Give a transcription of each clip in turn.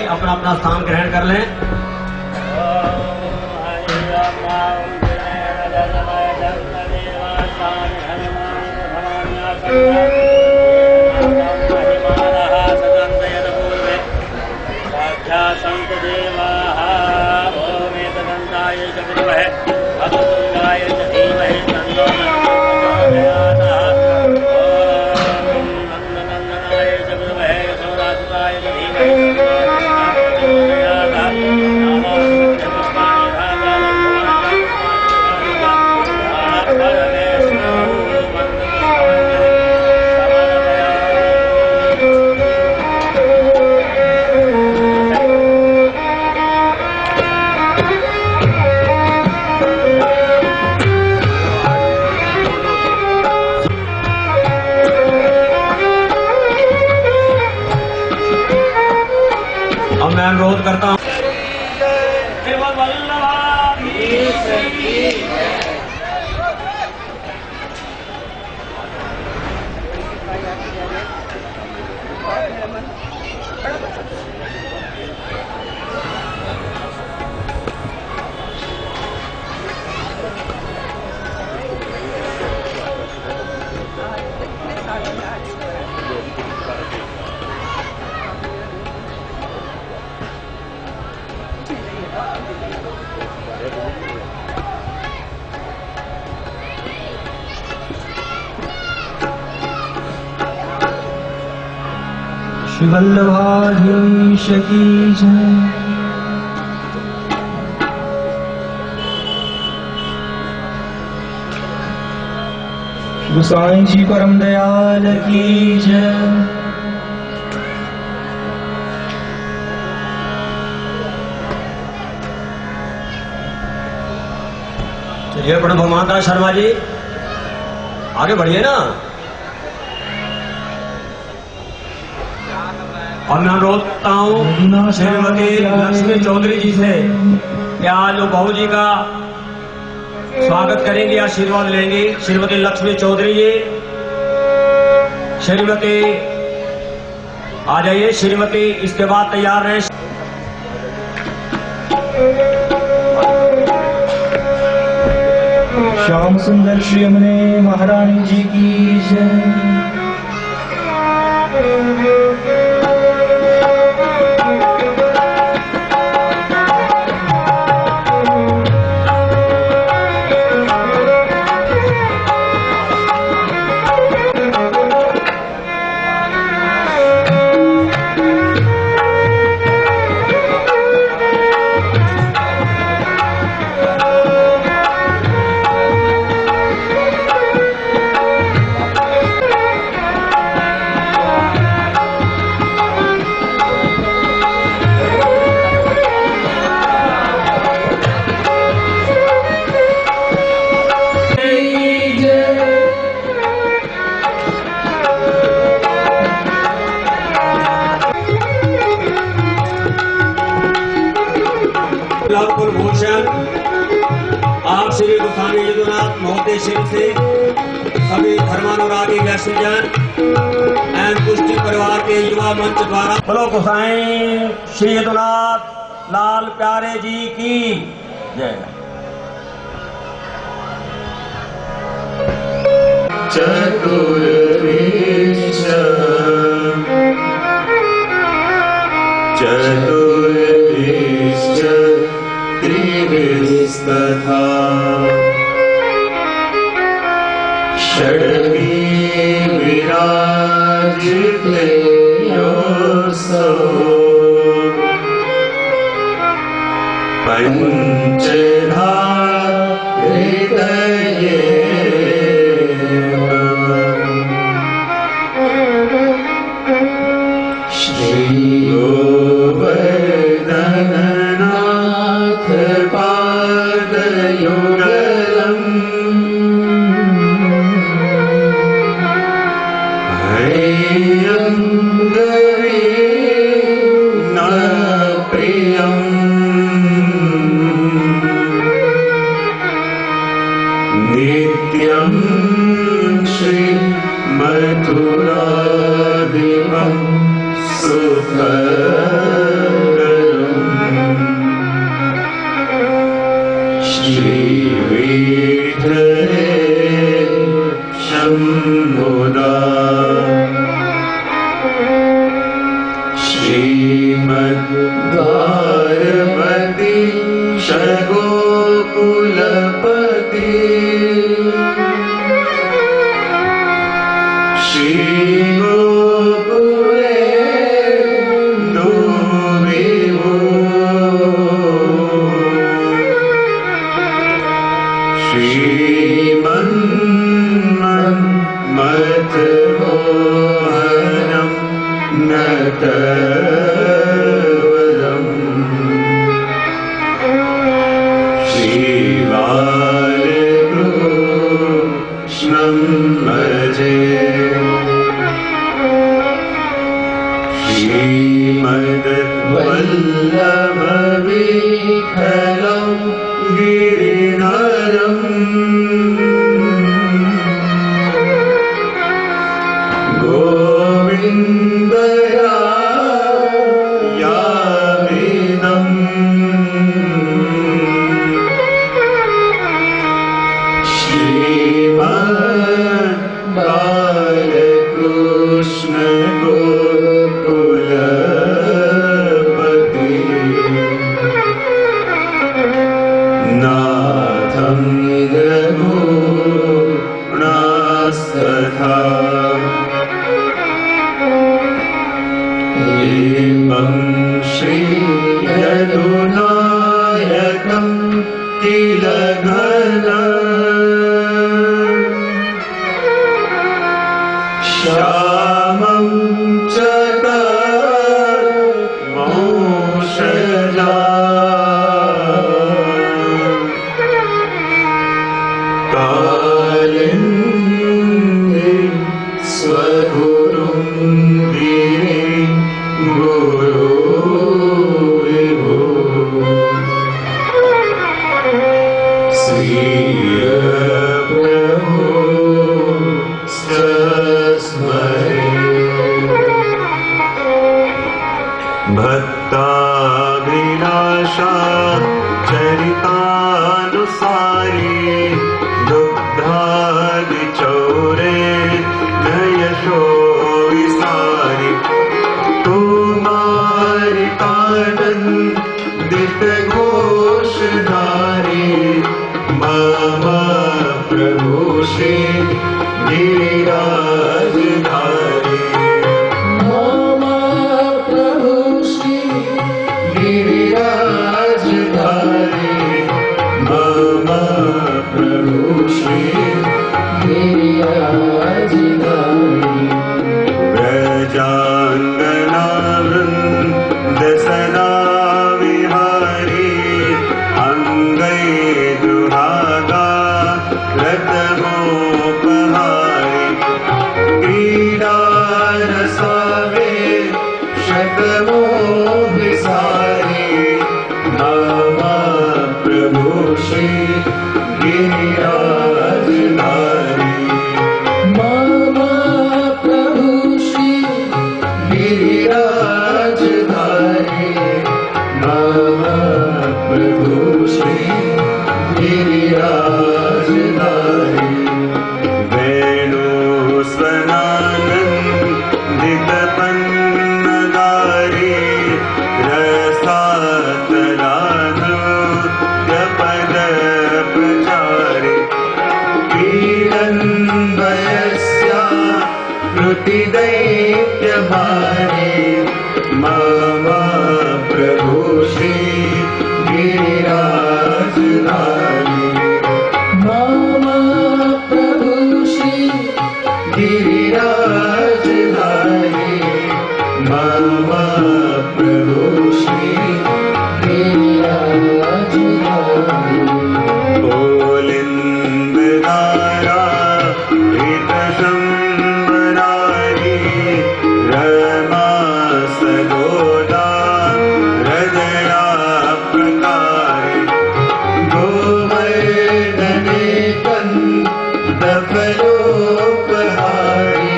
अपना अपना स्थान ग्रहण कर लें। मैं अनुरोध करता हूं श्री वल्लभाधीश की जय। गोसाई जी परम दयाल की जय। चलिए प्रणव भगवान शर्मा जी आगे बढ़िए ना। और मैं अनुरोध करता हूँ श्रीमती लक्ष्मी चौधरी जी से कि आज जो बहू जी का स्वागत करेंगे, आशीर्वाद लेंगे। श्रीमती लक्ष्मी चौधरी जी, श्रीमती आ जाइए। श्रीमती इसके बाद तैयार रहे। श्याम सुंदर श्री अमने महारानी जी की जय। कुलभूषण आप श्री गोसावी यदुनाथ महोदय श्री से सभी धर्मानुरागी वैष्णवजन एवं पुष्टि परिवार के युवा मंच द्वारा बोलो गोसाई श्री यदुनाथ लाल प्यारे जी की जय। तथा षड्वी विराजिते योऽसौ पंचधा हृदये श्री गोवर्धननाथ नित्यं श्री मथुराधिपं सुखकरम् श्री विठले शम्भुदा श्रीमद्वारपति शगोकुलपति श्रीगोकुले विभो श्रीमन्मथमोहनं नटवरम् श्रीबालकृष्णं भजे श्रीमद्वल्लभविठलं गिरिधरम् गोविन्दयामिदम् श्रीमद्बालकृष्ण गोकुलपति नाथं रघुनाथस्तथा श्री यदुनायकं किल घन श्यामं च कर्मोषजा कालिन्दि स्वगुरुं गिरे गुरो विभो श्रीय प्रभो स्मरे भक्ताभिलाषा चरितानुसारी दुग्धादिचौरे नयशो विसारी तुम्हारी कानन्दित घोषधारी मम प्रभु श्री गिरिराजधारी मम प्रभु श्री गिरिराजधारी मम प्रभु श्री गिरिराजधारी व्रजाङ्गनावृन्द सदा विहारी अङ्गै दुहागा रतमोपहारी क्रीडारसावे शतमोभिसारी मम प्रभु श्री गिरिराजधारी मम प्रभु श्री गिरिराजधारी मम प्रभु श्री गिरिराजधारी वेणुस्वनानन्दितपन्नगारी रसातलानृत्यपदप्रचारी क्रीडन्वयस्या कृतिदैत्यभारी मम प्रभु श्री गिरिराजधारी मम प्रभु श्री गिरिराजधारी मम प्रभु श्री गिरिराजधारी ओलिन्दधारा ऋतशम्बरारी रमा सदोदा हृदया प्रकारी गोवर्धने कन्दफलोपहारी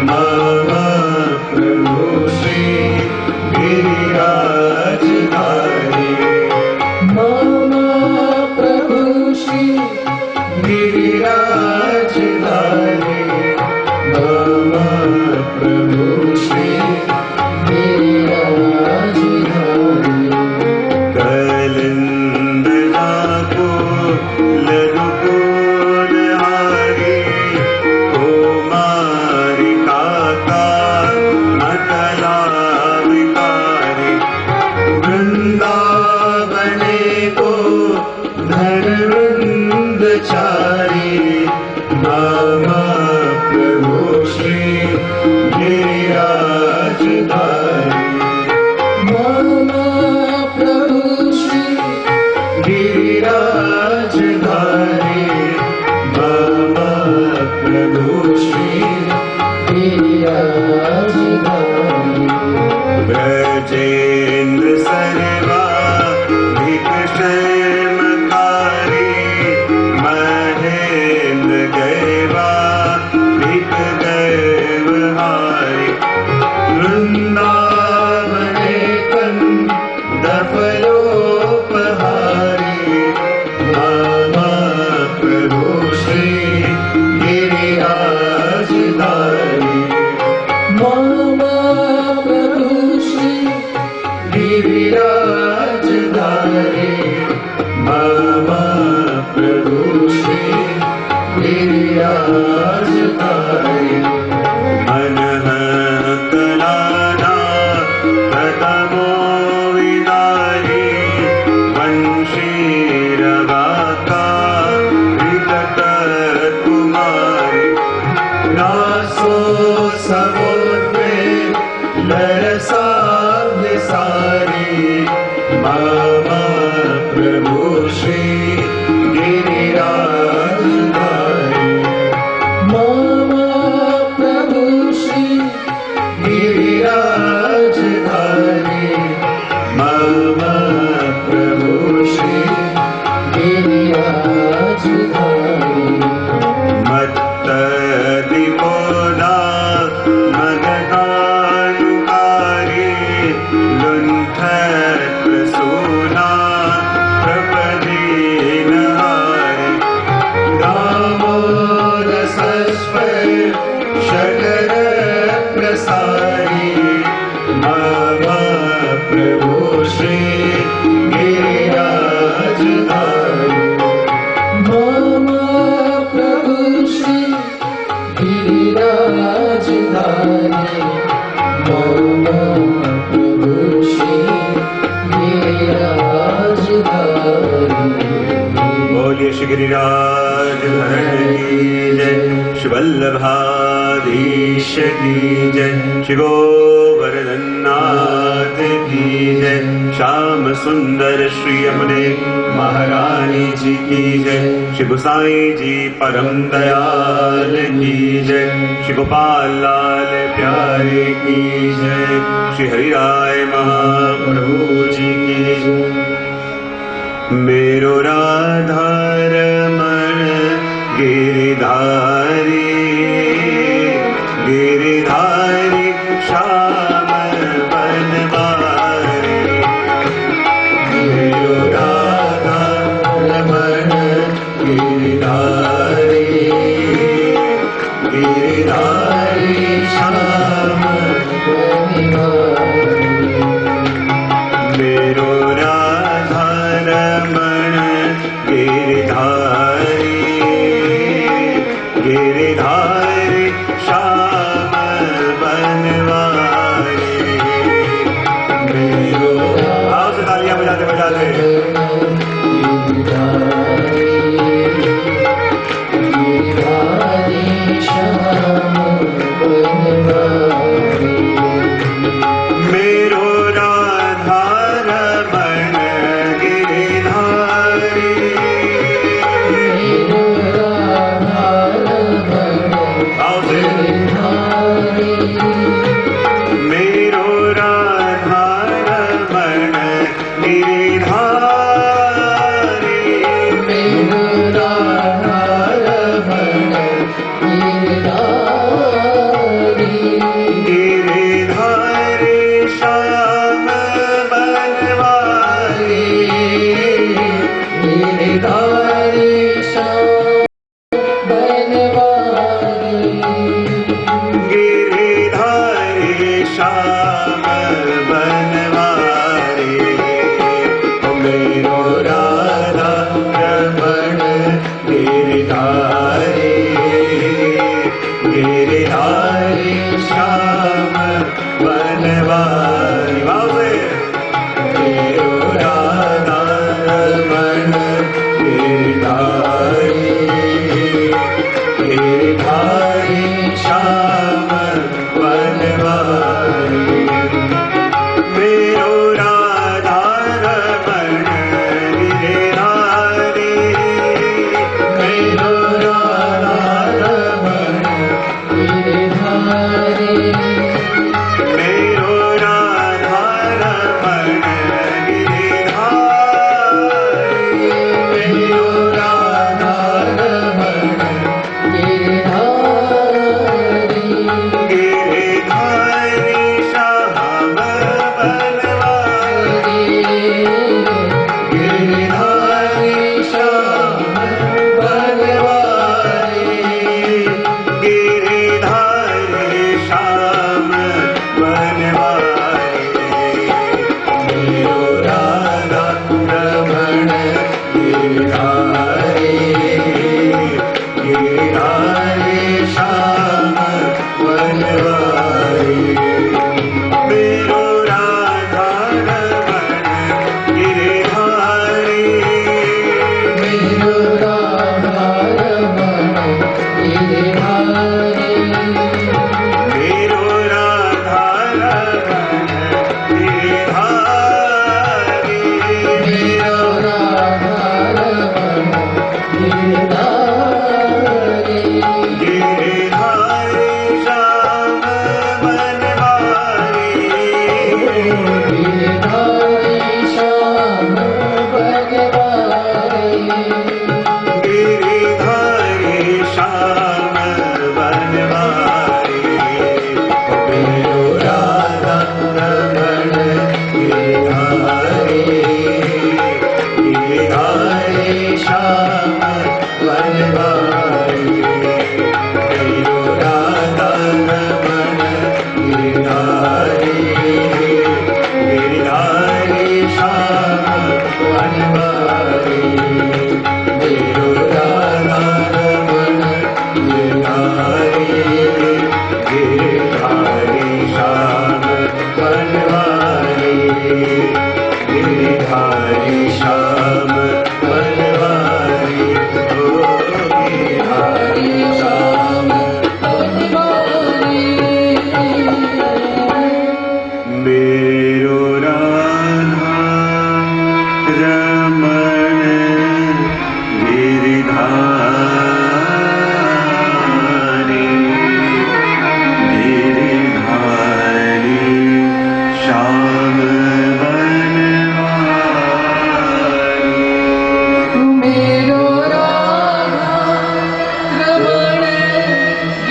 मम प्रभु श्री गिरिराजधारी मम प्रभु श्री गिरिराजधारी मम प्रभु श्री गिरिराजधारी कलिन्दजाको लघुकोलहारी कुमारिकाका मतलाविकारी वृन्दावने को धनवृन्दचारी मम प्रभु श्री गिरिराजधारी मम प्रभु श्री गिरिराजधारी मम प्रभु श्री गिरिराजधारी व्रजेन्द्र सर्वाधिकक्षेमकारी महेन्द्र गैवाधिकदैवहारी वृन्दावने कन्दफलोपहारी मम प्रभु श्री गिरिराजधारी मम प्रभु श्री गिरिराजधारी मम प्रभु श्री गिरिराजधारी मनः कलाना प्रथमो षडरत्नसारी मम प्रभु श्री गिरिराजधारी मम प्रभु श्री गिरिराजधारी मम प्रभु श्री गिरिराजधारी। बोलिए श्री गिरिराज धरण की जय, श्री वल्लभाधीश की जय, श्री गोवर्धननाथ की जय, श्याम सुंदर श्री अपने महारानी जी की जय, श्री गोसाई जी परम दयाल की जय, श्री गोपाल लाल प्यारे की जय, श्री हरिराय महाप्रभु जी की जय। मेरो राधा रमण गिरिधारी गिरिधारी श्याम बनवारी मेरो राधा रमण गिरिधारी गिरिधारी श्याम मेरो राधा रमण गिरिधारी गिरिधारी श्याम बनवारी मेरो आओ से तालियां बजाते बजाते मेरो राधा रमण गिरिधारी आओ से मेरो राधा रमण गिरिधारी गिरिधारी श्याम बनवारी गिरिधारी श्याम बनवारी मेरो राधा रमण गिरिधारी गिरिधारी श्याम बनवारी मेरो राधा रमण गिरिधारी गिरिधारी श्याम बनवारी मेरो राधा रमण गिरिधारी मेरो राधा रमण मेरो राधा रमण गिरिधारी मेरो राधा रमण गिरिधारी श्याम बनवारी गिरिधारी श्याम बनवारी गिरिधारी श्याम बनवारी मेरो राधा रमण गिरिधारी गिरिधारी श्याम बनवारी मेरो राधा रमण गिरिधारी मेरो राधा रमण गिरिधारी मेरो राधा रमण गिरिधारी मेरो राधा रमण गिरिधारी गिरिधारी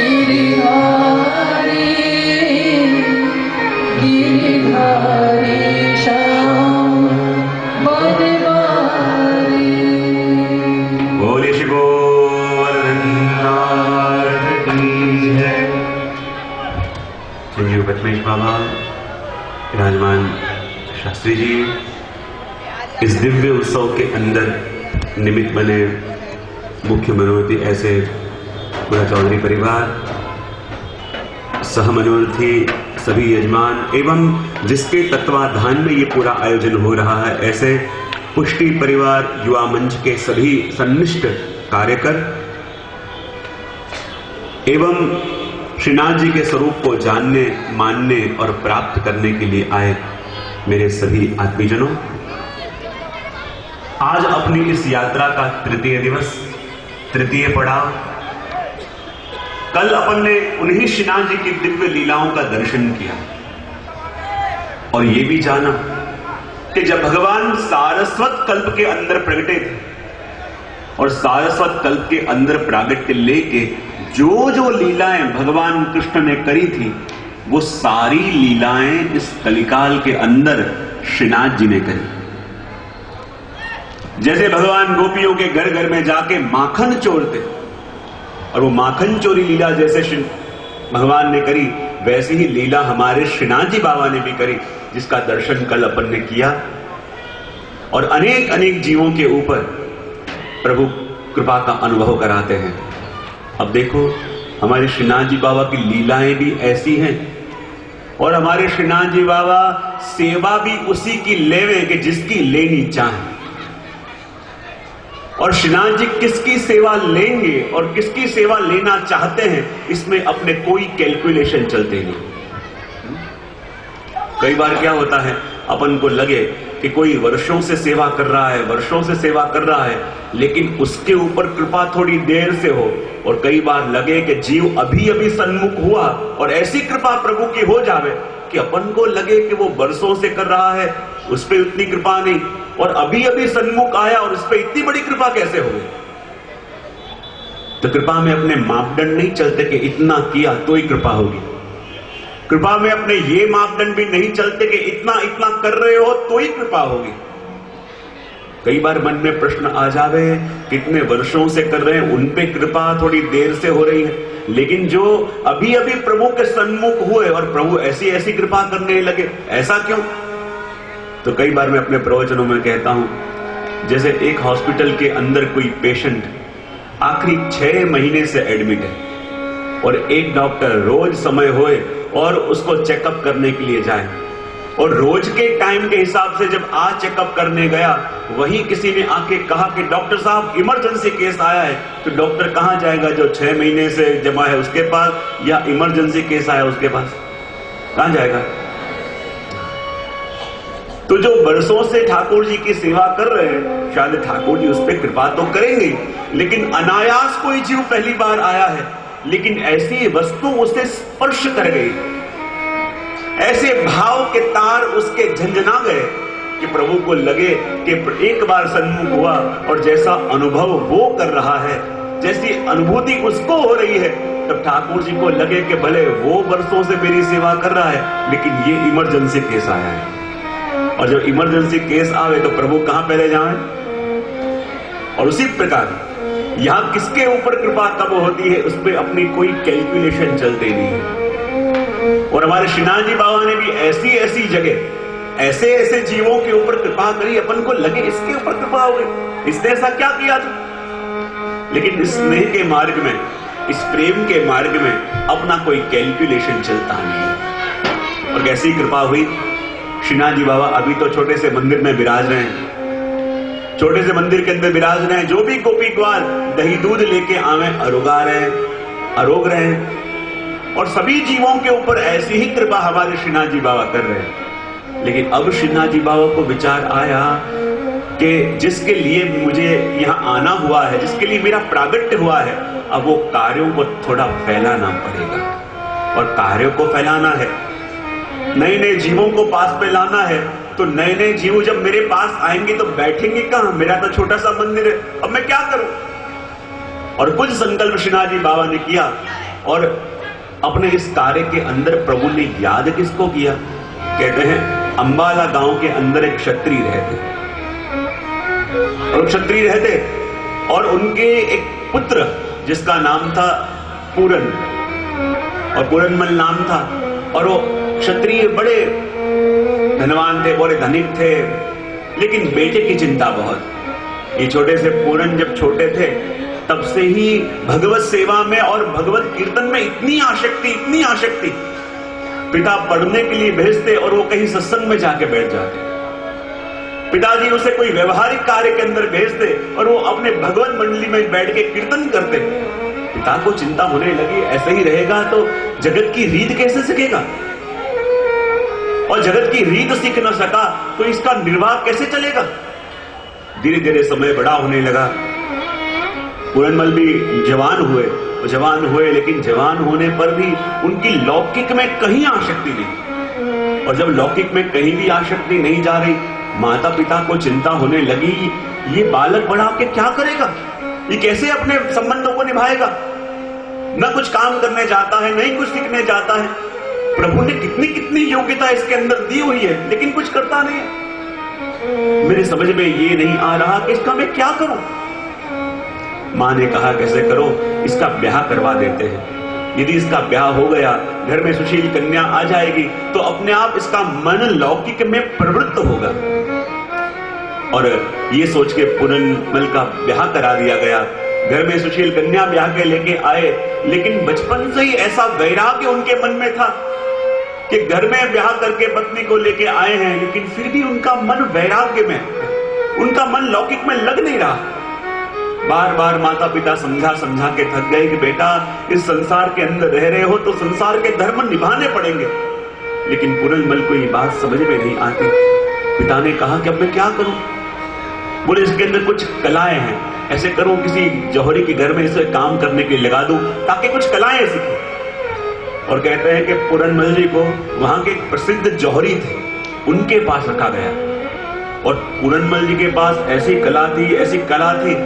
गिरिधारी गिरिधारी श्याम बनवारी। बोले श्री गोवर्धननाथ की जय। संजीव पद्मेश बाबा, विराजमान शास्त्री जी, इस दिव्य उत्सव के अंदर निमित्त बने मुख्य मनोरथी ऐसे पूरा चौधरी परिवार, सह मनोरथी सभी यजमान एवं जिसके तत्वाधान में ये पूरा आयोजन हो रहा है ऐसे पुष्टि परिवार युवा मंच के सभी सन्निष्ठ कार्यकर एवं श्रीनाथ जी के स्वरूप को जानने, मानने और प्राप्त करने के लिए आए मेरे सभी आत्मीजनों, आज अपनी इस यात्रा का तृतीय दिवस, तृतीय पड़ाव। कल अपन ने उन्हीं श्रीनाथ जी की दिव्य लीलाओं का दर्शन किया और ये भी जाना कि जब भगवान सारस्वत कल्प के अंदर प्रगटे थे और सारस्वत कल्प के अंदर प्रागट्य लेके जो जो लीलाएं भगवान कृष्ण ने करी थी वो सारी लीलाएं इस कलिकाल के अंदर श्रीनाथ जी ने करी। जैसे भगवान गोपियों के घर घर में जाके माखन चोरते और वो माखन चोरी लीला जैसे भगवान ने करी, वैसी ही लीला हमारे श्रीनाथ जी बाबा ने भी करी, जिसका दर्शन कल अपन ने किया और अनेक अनेक जीवों के ऊपर प्रभु कृपा का अनुभव कराते हैं। अब देखो हमारे श्रीनाथ जी बाबा की लीलाएं भी ऐसी हैं और हमारे श्रीनाथ जी बाबा सेवा भी उसी की लेवे कि जिसकी लेनी चाहे। और श्रीनाथ जी किसकी सेवा लेंगे और किसकी सेवा लेना चाहते हैं, इसमें अपने कोई कैलकुलेशन चलते नहीं। कई बार क्या होता है, अपन को लगे कि कोई वर्षों से सेवा कर रहा है, वर्षों से सेवा कर रहा है, लेकिन उसके ऊपर कृपा थोड़ी देर से हो, और कई बार लगे कि जीव अभी अभी सन्मुख हुआ और ऐसी कृपा प्रभु की हो जावे कि अपन को लगे कि वो वर्षों से कर रहा है, उस पर उतनी कृपा नहीं, और अभी अभी सन्मुख आया और उस पर इतनी बड़ी कृपा कैसे हो गई। तो कृपा में अपने मापदंड नहीं चलते कि इतना किया तो ही कृपा होगी। कृपा में अपने ये मापदंड भी नहीं चलते कि इतना इतना कर रहे हो तो ही कृपा होगी। कई बार मन में प्रश्न आ जावे, कितने वर्षों से कर रहे हैं, उन पे कृपा थोड़ी देर से हो रही है, लेकिन जो अभी अभी प्रभु के सन्मुख हुए और प्रभु ऐसी ऐसी कृपा करने लगे, ऐसा क्यों? तो कई बार मैं अपने प्रवचनों में कहता हूं, जैसे एक हॉस्पिटल के अंदर कोई पेशेंट आखिरी 6 महीने से एडमिट है और एक डॉक्टर रोज समय होए और उसको चेकअप करने के लिए जाए, और रोज के टाइम के हिसाब से जब आज चेकअप करने गया, वहीं किसी ने आके कहा कि डॉक्टर साहब इमरजेंसी केस आया है, तो डॉक्टर कहां जाएगा? जो 6 महीने से जमा है उसके पास, या इमरजेंसी केस आया उसके पास, कहां जाएगा? तो जो बरसों से ठाकुर जी की सेवा कर रहे हैं, शायद ठाकुर जी उस पर कृपा तो करेंगे, लेकिन अनायास कोई जीव पहली बार आया है, लेकिन ऐसी वस्तु उसे स्पर्श कर गई, ऐसे भाव के तार उसके झंझना गए कि प्रभु को लगे कि एक बार सन्मुख हुआ और जैसा अनुभव वो कर रहा है, जैसी अनुभूति उसको हो रही है, तब ठाकुर जी को लगे कि भले वो वर्षों से मेरी सेवा कर रहा है, लेकिन ये इमरजेंसी केस आया है, और जब इमरजेंसी केस आवे तो प्रभु कहां पहले जाए? और उसी प्रकार यहां किसके ऊपर कृपा कब होती है, उस पर अपनी कोई कैलकुलेशन चलते नहीं है। और हमारे श्रीनाथ जी बाबा ने भी ऐसी ऐसी जगह, ऐसे ऐसे जीवों के ऊपर कृपा करी, अपन को लगे इसके ऊपर कृपा हो गई, इसने ऐसा क्या किया था? लेकिन इस स्नेह के मार्ग में, इस प्रेम के मार्ग में अपना कोई कैलकुलेशन चलता नहीं। और कैसी कृपा हुई, श्रीनाथ जी बाबा अभी तो छोटे से मंदिर में विराज रहे हैं, छोटे से मंदिर के अंदर विराज रहे हैं, जो भी गोपी ग्वाल दही दूध लेके आवे अरोगा रहे हैं, अरोग रहे हैं, और सभी जीवों के ऊपर ऐसी ही कृपा हमारे श्रीनाथ जी बाबा कर रहे हैं। लेकिन अब श्रीनाथ जी बाबा को विचार आया कि जिसके लिए मुझे यहाँ आना हुआ है, जिसके लिए मेरा प्रागट्य हुआ है, अब वो कार्यों को थोड़ा फैलाना पड़ेगा। और कार्यों को फैलाना है, नए नए जीवों को पास पे लाना है, तो नए नए जीव जब मेरे पास आएंगे तो बैठेंगे कहां? मेरा तो छोटा सा मंदिर है, अब मैं क्या करूं? और कुछ संकल्प श्रीनाथ जी बाबा ने किया और अपने इस कार्य के अंदर प्रभु ने याद किसको किया? कहते हैं अंबाला गांव के अंदर एक क्षत्रिय रहते, और क्षत्रिय रहते और उनके एक पुत्र जिसका नाम था पूरन, और पूरनमल नाम था, और वो क्षत्रिय बड़े धनवान थे, बड़े धनिक थे, लेकिन बेटे की चिंता बहुत। ये छोटे से पूरन जब छोटे थे तब से ही भगवत सेवा में और भगवत कीर्तन में इतनी आसक्ति, पिता पढ़ने के लिए भेजते और वो कहीं सत्संग में जाके बैठ जाते। पिताजी उसे कोई व्यवहारिक कार्य के अंदर भेजते और वो अपने भगवत मंडली में बैठ के कीर्तन करते। पिता को चिंता होने लगी, ऐसे ही रहेगा तो जगत की रीत कैसे सीखेगा, और जगत की रीत सीख न सका तो इसका निर्वाह कैसे चलेगा। धीरे धीरे समय बड़ा होने लगा, पूरनमल भी जवान हुए, लेकिन जवान होने पर भी उनकी लौकिक में कहीं आसक्ति नहीं, और जब लौकिक में कहीं भी आसक्ति नहीं जा रही, माता पिता को चिंता होने लगी, ये बालक बड़ा के क्या करेगा, ये कैसे अपने संबंधों को निभाएगा, न कुछ काम करने जाता है, नहीं कुछ सीखने जाता है। प्रभु ने कितनी योग्यता इसके अंदर दी हुई है, लेकिन कुछ करता नहीं है। मेरे समझ में ये नहीं आ रहा कि इसका मैं क्या करूं। मां ने कहा कैसे करो, इसका ब्याह करवा देते हैं। यदि इसका ब्याह हो गया, घर में सुशील कन्या आ जाएगी, तो अपने आप इसका मन लौकिक में प्रवृत्त होगा। और ये सोच के पूरनमल का ब्याह करा दिया गया। घर में सुशील कन्या ब्याह के लेके आए, लेकिन बचपन से ही ऐसा वैराग्य उनके मन में था कि घर में ब्याह करके पत्नी को लेके आए हैं, लेकिन फिर भी उनका मन वैराग्य में, उनका मन लौकिक में लग नहीं रहा। बार बार माता पिता समझा के थक गए कि बेटा इस संसार के अंदर रह रहे हो तो संसार के धर्म निभाने पड़ेंगे, लेकिन पूरनमल को ये बात समझ में नहीं आती। पिता ने कहा कि अब मैं क्या करूं? बोले इसके अंदर कुछ कलाएं हैं, ऐसे करो किसी जौहरी के घर में इसे काम करने के लिए लगा दूं ताकि कुछ कलाएं सीखे। और कहते हैं कि पूरनमल जी को वहां के प्रसिद्ध जौहरी थे, उनके पास रखा गया, और पूरनमल जी के पास ऐसी कला थी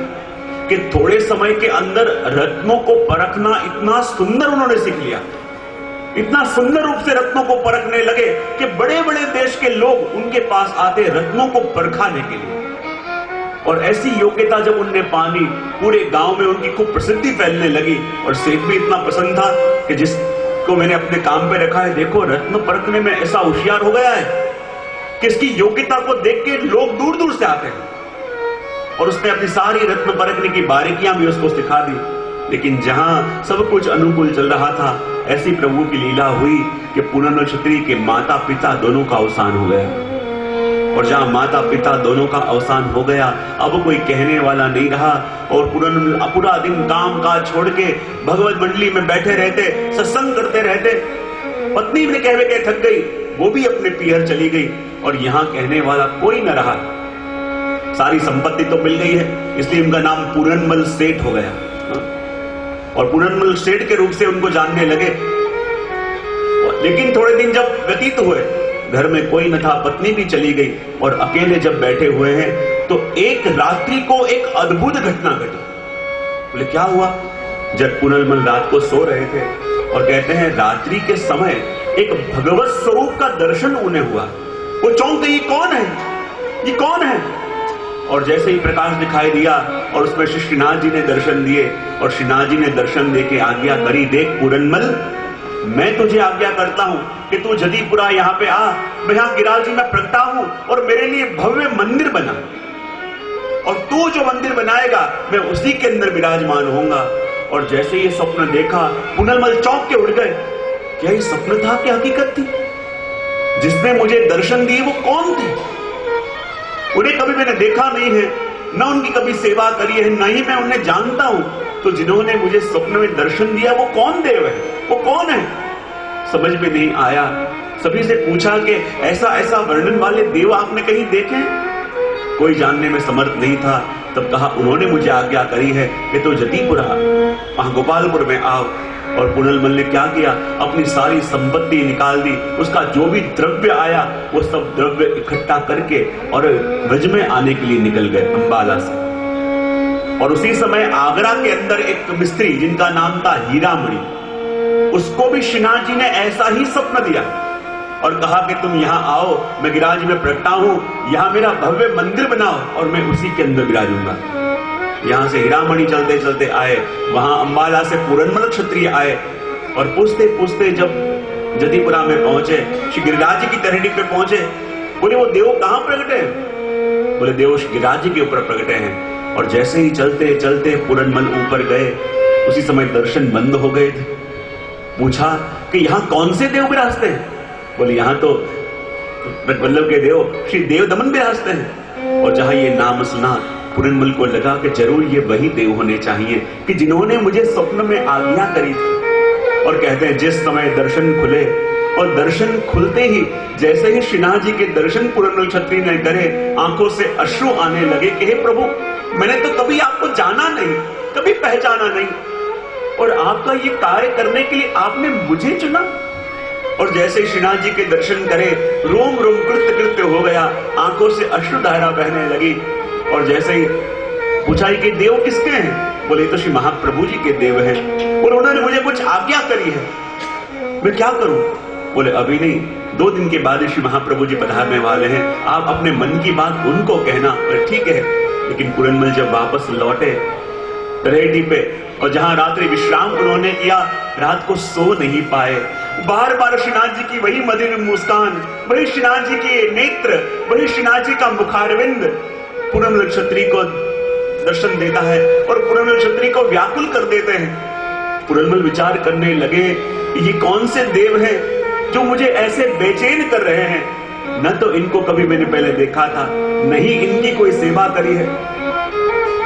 कि थोड़े समय के अंदर रत्नों को परखना इतना सुंदर उन्होंने सीख लिया, इतना सुंदर रूप से रत्नों को परखने लगे कि बड़े बड़े देश के लोग उनके पास आते रत्नों को परखाने के लिए। और ऐसी योग्यता जब उनने पानी, पूरे गांव में उनकी खूब प्रसिद्धि फैलने लगी, और सेठ भी इतना पसंद था कि जिसको मैंने अपने काम पे रखा है, देखो रत्न परखने में ऐसा होशियार हो गया है कि इसकी योग्यता को देख के लोग दूर दूर से आते हैं। और उसने अपनी सारी रत्न परखने की बारीकियां भी उसको सिखा दी। लेकिन जहां सब कुछ अनुकूल चल रहा था, ऐसी प्रभु की लीला हुई कि पूरनमल क्षत्रिय के माता पिता दोनों का अवसान हो गया। और जहां माता पिता दोनों का अवसान हो गया, अब कोई कहने वाला नहीं रहा, और पूरनमल पूरा दिन काम काज छोड़ के भगवत मंडली में बैठे रहते, सत्संग करते रहते। पत्नी ने कह थक गई, वो भी अपने पियर चली गई, और यहां कहने वाला कोई न रहा। सारी संपत्ति तो मिल गई है, इसलिए उनका नाम पूरनमल सेठ हो गया, और पूरनमल सेठ के रूप से उनको जानने लगे। लेकिन थोड़े दिन जब व्यतीत हुए, घर में कोई न था, पत्नी भी चली गई, और अकेले जब बैठे हुए हैं तो एक रात्रि को एक अद्भुत घटना घटी। बोले क्या हुआ? जब पूरनमल रात को सो रहे थे, और कहते हैं रात्रि के समय एक भगवत स्वरूप का दर्शन उन्हें हुआ। वो चौंक गई, ये कौन है? और जैसे ही प्रकाश दिखाई दिया, और उसमें श्रीनाथ जी ने दर्शन दिए, और श्रीनाथ जी ने दर्शन देके आज्ञा करी, देख पूरनमल, मैं तुझे आज्ञा करता हूं कि तू जदीपुरा यहाँ पे आ, मैं यहाँ गिराल जी में प्रगटा हूं, और मेरे लिए भव्य मंदिर बना, और तू जो मंदिर बनाएगा मैं उसी के अंदर विराजमान होऊंगा। और जैसे ये स्वप्न देखा, पूरनमल चौंक के उठ गए। क्या ये स्वप्न था कि हकीकत थी? जिसने मुझे दर्शन दिए वो कौन थे? उन्हें कभी मैंने देखा नहीं है, न उनकी कभी सेवा करी है, न ही मैं उन्हें जानता हूं। तो जिन्होंने मुझे स्वप्न में दर्शन दिया वो कौन देव है, वो कौन है? समझ में नहीं आया। सभी से पूछा कि ऐसा वर्णन वाले देव आपने कहीं देखे? कोई जानने में समर्थ नहीं था। तब कहा उन्होंने मुझे आज्ञा करी है कि तो जतीपुरा, वहां गोपालपुर में आओ। और पूरनमल ने क्या किया? अपनी सारी संपत्ति निकाल दी, उसका जो भी द्रव्य आया वो सब द्रव्य इकट्ठा करके और ब्रज में आने के लिए निकल गए अंबाला से। और उसी समय आगरा के अंदर एक मिस्त्री जिनका नाम था हीरामणि, उसको भी श्रीनाथ जी ने ऐसा ही स्वप्न दिया और कहा कि तुम यहाँ आओ, मैं गिरिराज में प्रगटा हूं, यहाँ मेरा भव्य मंदिर बनाओ और मैं उसी के अंदर विराजूंगा। यहाँ से हीरामणि चलते चलते आए, वहां अंबाला से पूरनमल क्षत्रिय आए और पूछते पूछते जब जदीपुरा में पहुंचे, श्री गिरिराज जी की तरहड़ी पे पहुंचे, बोले वो देव कहां प्रगटे हैं? बोले देव श्री गिरिराज जी के ऊपर प्रगटे हैं। और जैसे ही चलते चलते पूरनमल ऊपर गए, उसी समय दर्शन बंद हो गए थे। पूछा कि यहाँ कौन से देव विराजते हैं? बोले यहाँ तो वल्लभ के देव श्री देव दमन विराजते हैं। और जहां ये नाम सुना, पूरनमल को लगा कि जरूर ये वही देव होने चाहिए कि जिन्होंने मुझे स्वप्न में आज्ञा करी थी। और कहते हैं जिस समय दर्शन खुले और दर्शन खुलते ही जैसे ही श्रीनाथ जी के दर्शन पूरनमल क्षत्रिय ने करे, आंखों से अश्रु आने लगे कि हे प्रभु, मैंने तो कभी आपको जाना नहीं, कभी पहचाना नहीं, और आपका ये कार्य करने के लिए आपने मुझे चुना। और जैसे ही श्रीनाथ जी के दर्शन करे, रोम रोम कृत्य कृत्य हो गया, आंखों से अश्रुधारा बहने लगी। और जैसे ही पूछा कि देव किसके हैं? बोले तो श्री महाप्रभु जी के देव हैं और उन्होंने मुझे कुछ आज्ञा करी है, मैं क्या करूं? बोले अभी नहीं, 2 दिन के बाद श्री महाप्रभु जी पधारने वाले हैं, आप अपने मन की बात उनको कहना। बोले ठीक है। लेकिन पूरनमल जब वापस लौटे रेडी पे, और जहां रात्रि विश्राम उन्होंने किया, रात को सो नहीं पाए। बार बार श्रीनाथ जी की वही मधुर मुस्कान, वही श्रीनाथ जी के नेत्र, वही श्रीनाथ जी का मुखारविंद पूरनमल क्षत्रिय को दर्शन देता है और पूरनमल क्षत्रिय को व्याकुल कर देते हैं। पूरनमल विचार करने लगे, ये कौन से देव हैं जो मुझे ऐसे बेचैन कर रहे हैं? न तो इनको कभी मैंने पहले देखा था, नहीं इनकी कोई सेवा करी है,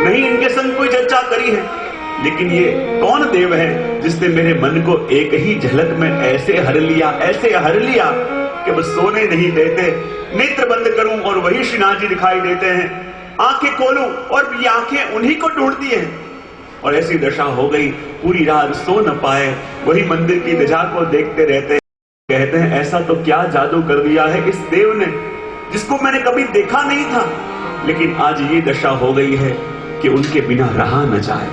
नहीं इनके संग कोई चर्चा करी है, लेकिन ये कौन देव है जिसने मेरे मन को एक ही झलक में ऐसे हर लिया कि बस सोने नहीं देते। नेत्र बंद करूं और वही श्रीनाथ जी दिखाई देते हैं, आंखें खोलूं और ये आंखें उन्हीं को ढूंढती हैं। और ऐसी दशा हो गई, पूरी रात सो न पाए, वही मंदिर की ध्वजा को देखते रहते। कहते हैं ऐसा तो क्या जादू कर दिया है इस देव ने, जिसको मैंने कभी देखा नहीं था, लेकिन आज ये दशा हो गई है कि उनके बिना रहा न जाए।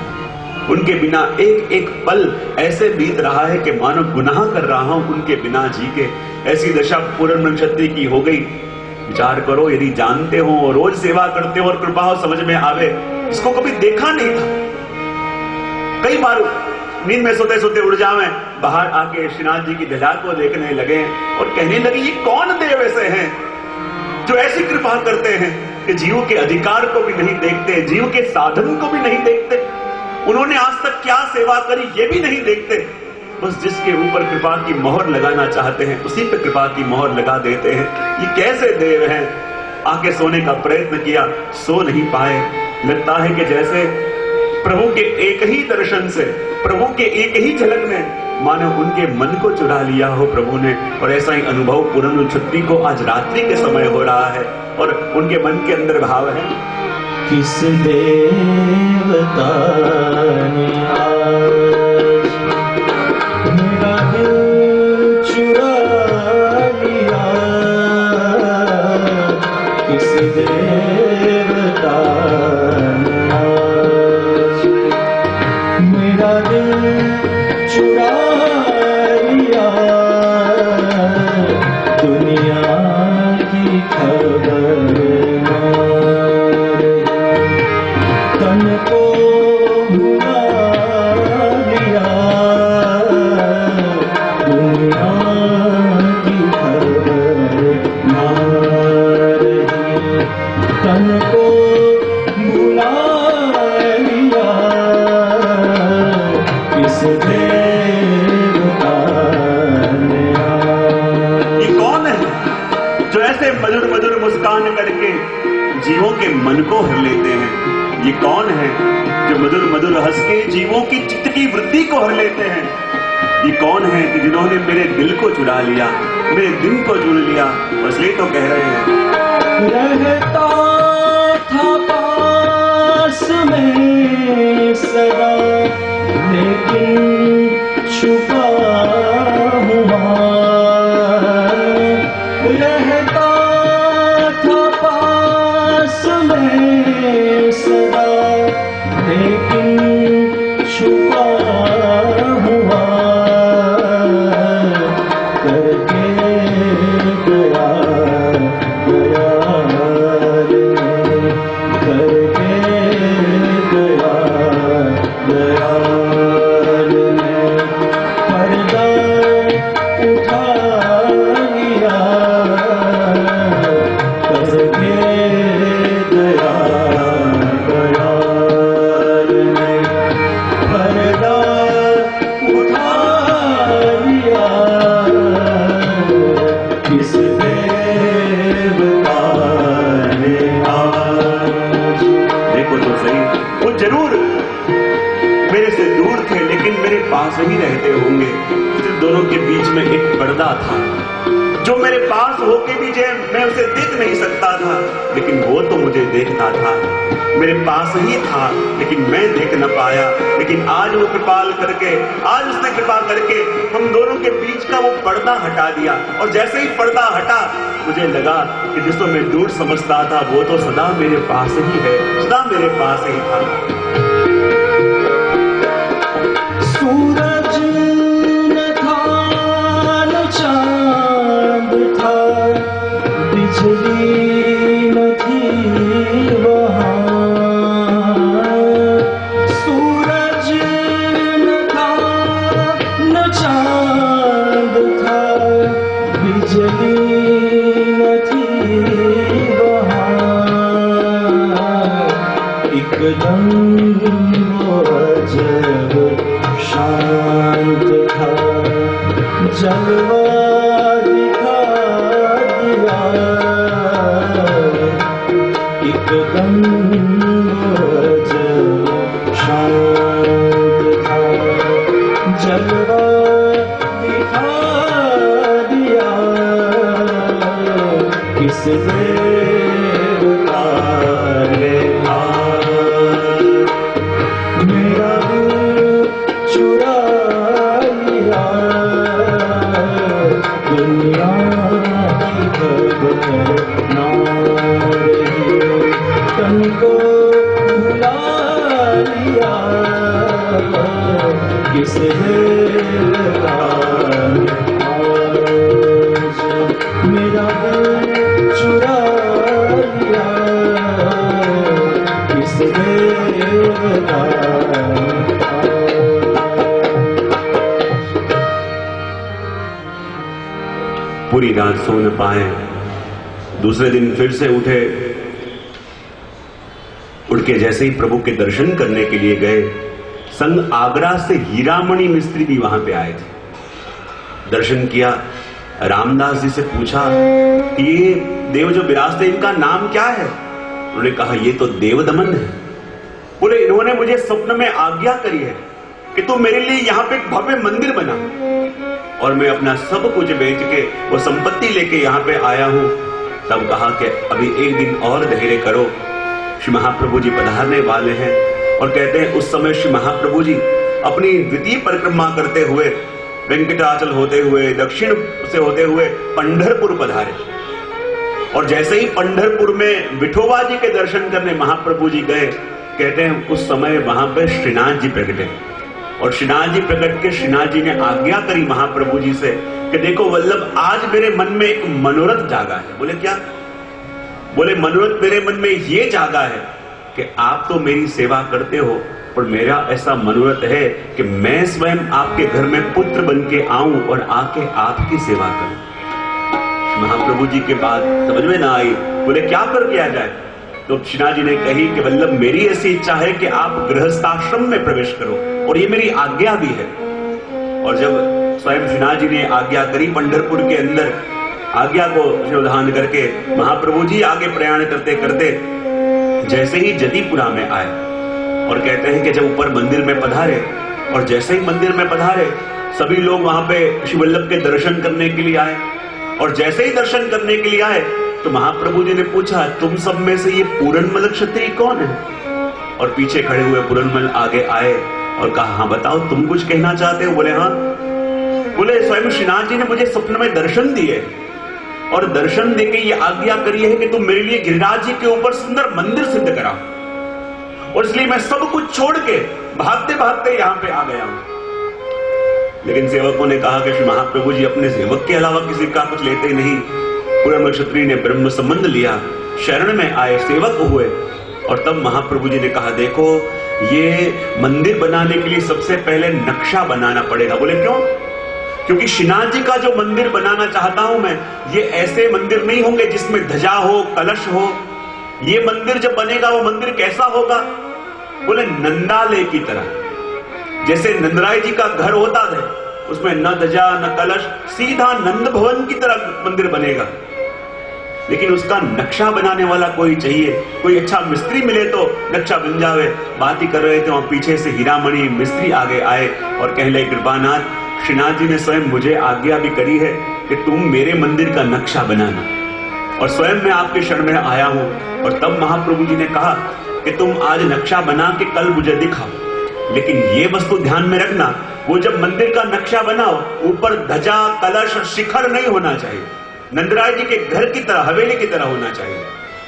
उनके बिना एक एक पल ऐसे बीत रहा है कि मानो गुनाह कर रहा हूं उनके बिना जी के। ऐसी दशा पूरनमल क्षत्रिय की हो गई। विचार करो, यदि जानते हो और रोज सेवा करते हो और कृपा हो समझ में आवे, इसको कभी देखा नहीं था। कई बार नींद में सोते सोते उड़ जावे, बाहर आके श्रीनाथ जी की ध्वजा को देखने लगे और कहने लगे ये कौन देव ऐसे हैं जो ऐसी कृपा करते हैं कि जीव के अधिकार को भी नहीं देखते, जीव के साधन को भी नहीं देखते, उन्होंने आज तक क्या सेवा करी ये भी नहीं देखते, बस जिसके ऊपर कृपा की मोहर लगाना चाहते हैं उसी पे कृपा की मोहर लगा देते हैं। ये कैसे देव हैं? आके सोने का प्रयत्न किया, सो नहीं पाए। लगता है कि जैसे प्रभु के एक ही दर्शन से, प्रभु के एक ही झलक में मानो उनके मन को चुरा लिया हो प्रभु ने। और ऐसा ही अनुभव पूरनमल क्षत्रिय को आज रात्रि के समय हो रहा है और उनके मन के अंदर भाव है, किस देवता ने आज मेरा दिल चुरा लिया, किस देवता ने आज मेरा दिल चुरा लिया, दुनिया की खबर तन को भुला लिया, दुनिया की खबर ना रही, तन को भुला लिया, किस देवता ने आज। ये कौन है जो ऐसे मधुर मधुर मुस्कान करके जीवों के मन को हर लेते हैं? ये कौन है जो मधुर मधुर हंस के जीवों की चित्त की वृत्ति को हर लेते हैं? ये कौन है कि जिन्होंने मेरे दिल को चुरा लिया, मेरे दिन को चुन लिया? इसलिए तो कह रहे हैं, रहता था पास में सदा, लेकिन छुपा हुआ, रहता था पास में सदा, लेकिन छुपा हुआ, पास ही रहते होंगे, फिर दोनों के बीच में एक पर्दा था जो मेरे पास होके भी जो मैं उसे देख नहीं सकता था, लेकिन वो तो मुझे देखता था, मेरे पास ही था, लेकिन मैं देख न पाया। लेकिन आज वो कृपाल करके, आज उसने कृपा करके हम दोनों के बीच का वो पर्दा हटा दिया। और जैसे ही पर्दा हटा, मुझे लगा कि जिसको मैं दूर समझता था वो तो सदा मेरे पास ही है, सदा मेरे पास ही था। सूरज न था न चांद था, बिजली न थी वहाँ। सूरज न था न चांद था, बिजली न थी वहाँ। एकदम वो अजब शांत था, जलवा दिखा दिया। एकदम अजब शांत था, जलवा दिखा दिया। किस देवता ने मेरा दिल चुरा लिया। दुनिया की खबर ना रही, तन को भुला लिया। किस देवता ने आज मेरा दिल चुरा लिया। किस देवता पूरी रात सो न पाए। दूसरे दिन फिर से उठे, उठ के जैसे ही प्रभु के दर्शन करने के लिए गए, संग आगरा से हीरामणि मिस्त्री भी वहां पे आए थे। दर्शन किया, रामदास जी से पूछा कि ये देव जो विराजते इनका नाम क्या है? उन्होंने कहा ये तो देवदमन है। बोले इन्होंने मुझे स्वप्न में आज्ञा करी है कि तू मेरे लिए यहाँ पे एक भव्य मंदिर बना, और मैं अपना सब कुछ बेच के वो संपत्ति लेके यहाँ पे आया हूँ। तब कहा कि अभी एक दिन और धैर्य करो, श्री महाप्रभु जी पधारने वाले हैं। और कहते हैं उस समय श्री महाप्रभु जी अपनी द्वितीय परिक्रमा करते हुए, वेंकटाचल होते हुए, दक्षिण से होते हुए पंढरपुर पधारे। और जैसे ही पंढरपुर में विठोबा जी के दर्शन करने महाप्रभु जी गए, कहते हैं उस समय वहां पे श्रीनाथ जी प्रकटे। और श्रीनाथ जी प्रकट के श्रीनाथ जी ने आज्ञा करी महाप्रभु जी से कि देखो वल्लभ, आज मेरे मन में एक मनोरथ जागा है। बोले क्या? बोले मनोरथ मेरे मन में ये जागा है कि आप तो मेरी सेवा करते हो, पर मेरा ऐसा मनोरथ है कि मैं स्वयं आपके घर में पुत्र बन के आऊं और आके आपकी सेवा करूं। महाप्रभु जी के बात समझ में ना आई। बोले क्या कर किया जाए? तो श्रीनाथ जी ने कही कि वल्लभ मेरी ऐसी इच्छा है कि आप गृहस्थाश्रम में प्रवेश करो, और ये मेरी आज्ञा भी है। और जब स्वयं श्रीनाथ जी ने आज्ञा करी पंढरपुर के अंदर, आज्ञा को शिरोधान करके महाप्रभु जी आगे प्रयाण करते करते जैसे ही जदीपुरा में आए, और कहते हैं कि जब ऊपर मंदिर में पधारे, और जैसे ही मंदिर में पधारे सभी लोग वहां पे श्री वल्लभ के दर्शन करने के लिए आए। और जैसे ही दर्शन करने के लिए आए तो महाप्रभु जी ने पूछा तुम सब में से ये पूरनमल क्षत्रिय कौन है? और पीछे खड़े हुए पूरनमल आगे आए और कहा हाँ बताओ तुम कुछ कहना चाहते हो? बोले हाँ। बोले स्वयं श्रीनाथ जी ने मुझे स्वप्न में दर्शन दिए, और दर्शन देके ये आज्ञा करी है कि तुम मेरे लिए गिरिराज जी के ऊपर सुंदर मंदिर सिद्ध कराओ, और इसलिए मैं सब कुछ छोड़ के भागते भागते यहाँ पे आ गया हूं। लेकिन सेवकों ने कहा कि श्री महाप्रभु जी अपने सेवक के अलावा किसी का कुछ लेते नहीं। पूर्ण क्षत्रिय ने ब्रह्म संबंध लिया, शरण में आए, सेवक हुए। और तब महाप्रभु जी ने कहा देखो ये मंदिर बनाने के लिए सबसे पहले नक्शा बनाना पड़ेगा। बोले क्यों? क्योंकि श्रीनाथ जी का जो मंदिर बनाना चाहता हूं मैं, ये ऐसे मंदिर नहीं होंगे जिसमें ध्वजा हो, कलश हो। ये मंदिर जब बनेगा वो मंदिर कैसा होगा? बोले नंदालय की तरह, जैसे नंदराय जी का घर होता था, उसमें न ध्वजा न कलश, सीधा नंद भवन की तरह मंदिर बनेगा। लेकिन उसका नक्शा बनाने वाला कोई चाहिए, कोई अच्छा मिस्त्री मिले तो नक्शा बन जावे। बात ही कर रहे थे, वहां पीछे से हीरामणि मिस्त्री आगे आए और कहने लगे, कृपानाथ, श्रीनाथ जी ने स्वयं मुझे आज्ञा भी करी है कि तुम मेरे मंदिर का नक्शा बनाना, और स्वयं मैं आपके शरण में आया हूं। और तब महाप्रभु जी ने कहा कि तुम आज नक्शा बना के कल मुझे दिखाओ, लेकिन ये वस्तु ध्यान में रखना, वो जब मंदिर का नक्शा बनाओ, ऊपर ध्वजा, कलश और शिखर नहीं होना चाहिए, नंदराय जी के घर की तरह, हवेली की तरह होना चाहिए।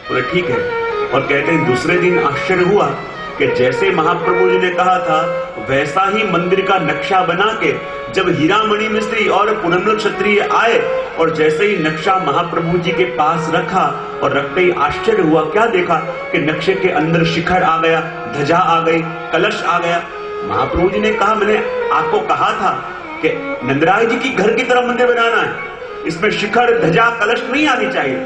बोले ठीक है। और कहते हैं दूसरे दिन आश्चर्य हुआ कि जैसे महाप्रभु जी ने कहा था वैसा ही मंदिर का नक्शा बना के जब हीरामणि मिस्त्री और पुरंदर क्षत्रिय आए और जैसे ही नक्शा महाप्रभु जी के पास रखा और रखते ही आश्चर्य हुआ, क्या देखा कि नक्शे के अंदर शिखर आ गया, ध्वजा आ गई, कलश आ गया। महाप्रभु जी ने कहा, मैंने आपको कहा था कि नंदराय जी की घर की तरह मंदिर बनाना है, इसमें शिखर, ध्वजा, कलश नहीं आनी चाहिए।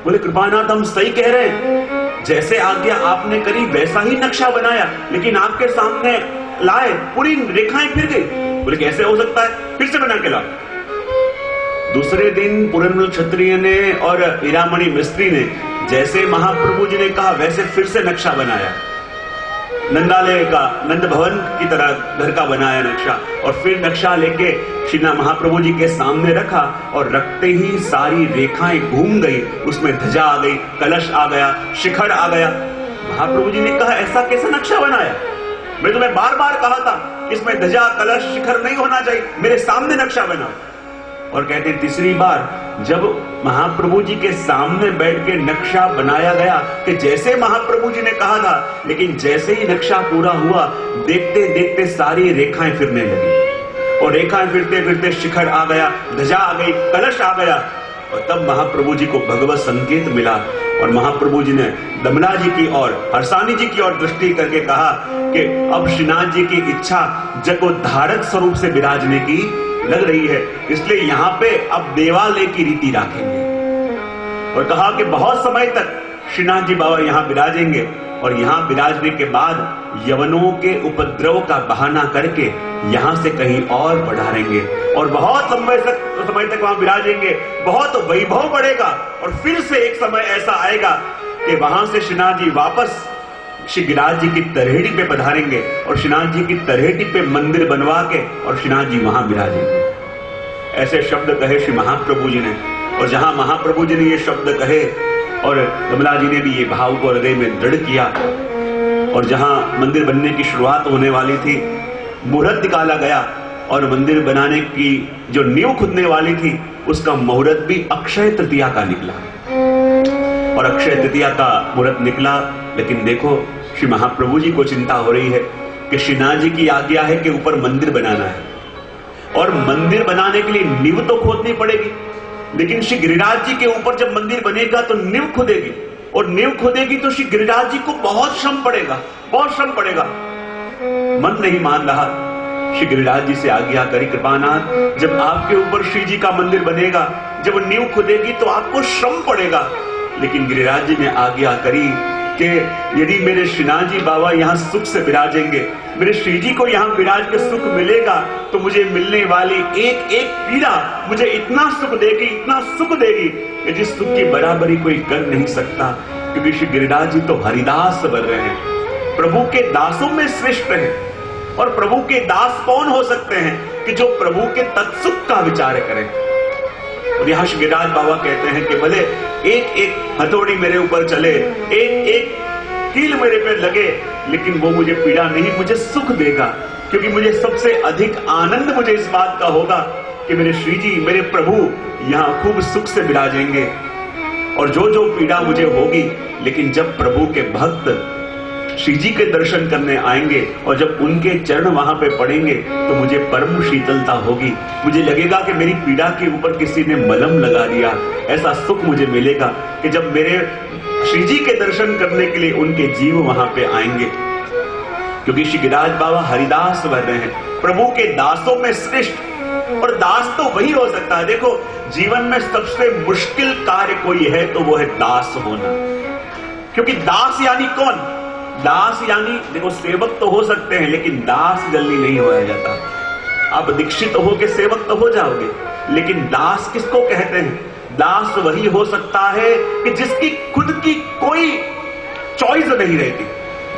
बोले कृपानाथ, हम सही कह रहे हैं, जैसे आज्ञा आपने करी वैसा ही नक्शा बनाया, लेकिन आपके सामने लाए पूरी रेखाएं फिर गई। बोले कैसे हो सकता है, फिर से बना के लाओ। दूसरे दिन पुरंदर क्षत्रिय ने और हीरामणि मिस्त्री ने जैसे महाप्रभु जी ने कहा वैसे फिर से नक्शा बनाया, नंदालय का, नंद भवन की तरह घर का बनाया नक्शा, और फिर नक्शा लेके श्री महाप्रभु जी के सामने रखा और रखते ही सारी रेखाएं घूम गई, उसमें ध्वजा आ गई, कलश आ गया, शिखर आ गया। महाप्रभु जी ने कहा ऐसा कैसा नक्शा बनाया, मैं तुम्हें बार बार कहा था इसमें ध्वजा, कलश, शिखर नहीं होना चाहिए, मेरे सामने नक्शा बनाओ। और कहते हैं तीसरी बार जब महाप्रभु जी के सामने बैठ के नक्शा बनाया गया कि जैसे महाप्रभु जी ने कहा था, लेकिन जैसे ही नक्शा पूरा हुआ देखते देखते सारी रेखाएं फिरने लगी, और रेखाएं फिरते फिरते शिखर आ गया, ध्वजा आ गई, कलश आ गया। और तब महाप्रभु जी को भगवत संकेत मिला और महाप्रभु जी ने दमला जी की और हर्षानी जी की ओर दृष्टि करके कहा कि अब श्रीनाथ जी की इच्छा जगोद्धारक स्वरूप से विराजने की लग रही है, इसलिए यहाँ पे अब देवालय की रीति रखेंगे। और कहा कि बहुत समय तक श्रीनाथ जी बाबा यहाँ विराजेंगे, और यहाँ विराजने के बाद यवनों के उपद्रव का बहाना करके यहाँ से कहीं और बढ़ाएंगे, और बहुत लंबे समय तक वहां विराजेंगे, बहुत वैभव बढ़ेगा, और फिर से एक समय ऐसा आएगा कि वहां से श्रीनाथ जी वापस श्री गिरिराज जी की तरहेटी पे पधारेंगे, और श्रीनाथ जी की तरहेटी पे मंदिर बनवा के और श्रीनाथ जी वहां विराजेंगे। ऐसे शब्द कहे श्री महाप्रभु जी ने, और जहां महाप्रभु जी ने ये शब्द कहे और कमला जी ने भी ये भाव को हृदय में दृढ़ किया, और जहां मंदिर बनने की शुरुआत होने वाली थी, मुहूर्त निकाला गया, और मंदिर बनाने की जो नींव खुदने वाली थी उसका मुहूर्त भी अक्षय तृतीया का निकला, और अक्षय तृतीया का मुहूर्त निकला। लेकिन देखो श्री महाप्रभु जी को चिंता हो रही है कि श्रीनाथ जी की आज्ञा है कि ऊपर मंदिर बनाना है, और मंदिर बनाने के लिए नींव तो खोदनी पड़ेगी, लेकिन श्री गिरिराज जी के ऊपर जब मंदिर बनेगा तो नींव खुदेगी, और नींव खुदेगी तो श्री गिरिराज जी को बहुत श्रम पड़ेगा, बहुत श्रम पड़ेगा। मन नहीं मान रहा, श्री गिरिराज जी से आज्ञा करी, कृपानाथ जब आपके ऊपर श्री जी का मंदिर बनेगा, जब नींव खुदेगी तो आपको श्रम पड़ेगा। लेकिन गिरिराज जी ने आज्ञा करी कि यदि मेरे श्रीनाथ जी बाबा यहाँ सुख से विराजेंगे, मेरे श्री जी को यहाँ विराज के सुख मिलेगा, तो मुझे मिलने वाली एक एक पीड़ा मुझे इतना सुख देगी, इतना सुख देगी कि जिस सुख की बराबरी कोई कर नहीं सकता। क्योंकि श्री गिरिराज जी तो हरिदास बन रहे हैं, प्रभु के दासों में श्रेष्ठ हैं, और प्रभु के दास कौन हो सकते हैं कि जो प्रभु के तत्सुख का विचार करें। और यहाँ श्री गिरिराज बाबा कहते हैं कि भले एक एक हथौड़ी मेरे ऊपर चले, एक एक कील मेरे पे लगे, लेकिन वो मुझे पीड़ा नहीं, मुझे सुख देगा, क्योंकि मुझे सबसे अधिक आनंद मुझे इस बात का होगा कि मेरे श्री जी, मेरे प्रभु यहाँ खूब सुख से विराजेंगे, और जो जो पीड़ा मुझे होगी, लेकिन जब प्रभु के भक्त श्री जी के दर्शन करने आएंगे और जब उनके चरण वहां पे पड़ेंगे तो मुझे परम शीतलता होगी, मुझे लगेगा कि मेरी पीड़ा के ऊपर किसी ने मलहम लगा दिया। ऐसा सुख मुझे मिलेगा कि जब मेरे श्री जी के दर्शन करने के लिए उनके जीव वहां पे आएंगे, क्योंकि श्री गिरिराज बाबा हरिदास बन रहे हैं, प्रभु के दासों में श्रेष्ठ। और दास तो वही हो सकता है, देखो जीवन में सबसे मुश्किल कार्य कोई है तो वो है दास होना। क्योंकि दास यानी कौन? दास यानी देखो सेवक तो हो सकते हैं, लेकिन दास जल्दी नहीं होया जाता। आप दीक्षित हो के सेवक तो हो जाओगे, लेकिन दास किसको कहते हैं? दास वही हो सकता है कि जिसकी खुद की कोई चॉइस नहीं रहती,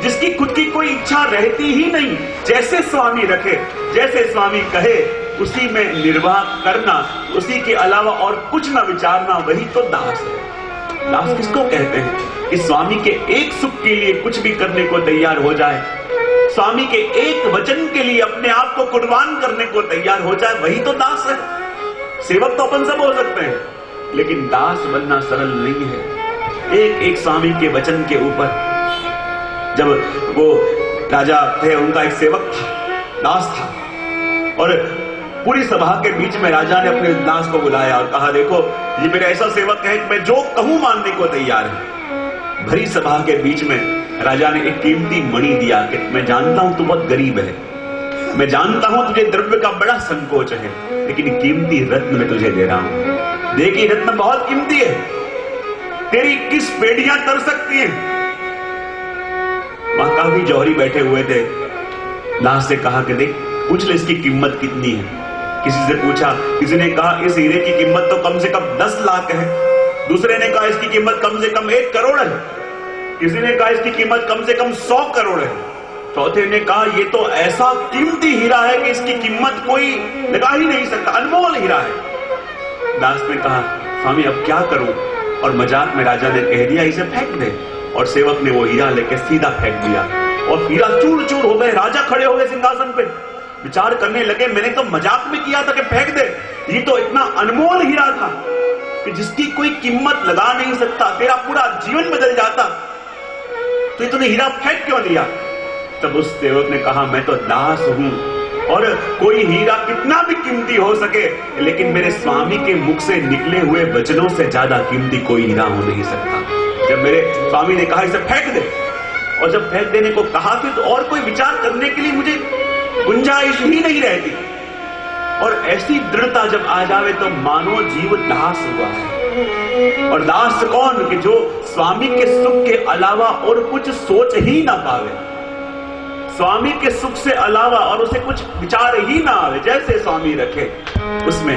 जिसकी खुद की कोई इच्छा रहती ही नहीं। जैसे स्वामी रखे, जैसे स्वामी कहे, उसी में निर्वाह करना, उसी के अलावा और कुछ ना विचारना, वही तो दास है। दास किसको कहते हैं? कि स्वामी के एक सुख के लिए कुछ भी करने को तैयार हो जाए, स्वामी के एक वचन के लिए अपने आप को कुर्बान करने को तैयार हो जाए, वही तो दास है। सेवक तो अपन सब हो सकते हैं, लेकिन दास बनना सरल नहीं है। एक एक स्वामी के वचन के ऊपर, जब वो राजा थे, उनका एक सेवक था, दास था, और पूरी सभा के बीच में राजा ने अपने दास को बुलाया और कहा, देखो ये मेरा ऐसा सेवक है कि मैं जो कहूं मानने को तैयार है। भरी सभा के बीच में राजा ने एक कीमती मणि दिया कि मैं जानता हूं तू बहुत गरीब है, मैं जानता हूं तुझे द्रव्य का बड़ा संकोच है, लेकिन कीमती रत्न मैं तुझे दे रहा हूं। देखिए रत्न बहुत कीमती है, तेरी 21 पेड़ियां तर सकती हैं। वहां काफी जौहरी बैठे हुए थे। दास से कहा कि देख पूछ ले इसकी कीमत कितनी है। किसी से पूछा, किसी ने कहा इस हीरे की कीमत तो कम से कम 10 लाख है, दूसरे ने कहा इसकी कीमत कम से कम 1 करोड़ है, किसी ने कहा इसकी कीमत कम से कम 100 करोड़ है, चौथे ने कहा ये तो ऐसा कीमती हीरा है कि इसकी कीमत कोई लगा ही नहीं सकता, अनमोल हीरा है। दास ने कहा स्वामी अब क्या करूं, और मजाक में राजा ने कह दिया इसे फेंक दे, और सेवक ने वो हीरा लेके सीधा फेंक दिया और हीरा चूर चूर हो गए। राजा खड़े हो गए सिंहासन पे, विचार करने लगे मैंने तो मजाक में किया था कि फेंक दे, ये तो इतना अनमोल हीरा था कि जिसकी कोई कीमत लगा नहीं सकता, तेरा पूरा जीवन बदल जाता, तो ये तूने हीरा फेंक क्यों दिया? तब उस सेवक ने कहा मैं तो दास हूं, और कोई हीरा कितना भी कीमती हो सके, लेकिन मेरे स्वामी के मुख से निकले हुए वचनों से ज्यादा कीमती कोई हीरा हो नहीं सकता। जब मेरे स्वामी ने कहा इसे फेंक दे, और जब फेंक देने को कहा फिर तो और कोई विचार करने के लिए मुझे गुंजाइश ही नहीं रहती। और ऐसी दृढ़ता जब आ जावे तो मानो जीव दास हुआ है। और दास कौन? कि जो स्वामी के सुख के अलावा और कुछ सोच ही ना पावे, स्वामी के सुख से अलावा और उसे कुछ विचार ही ना आवे। जैसे स्वामी रखे उसमें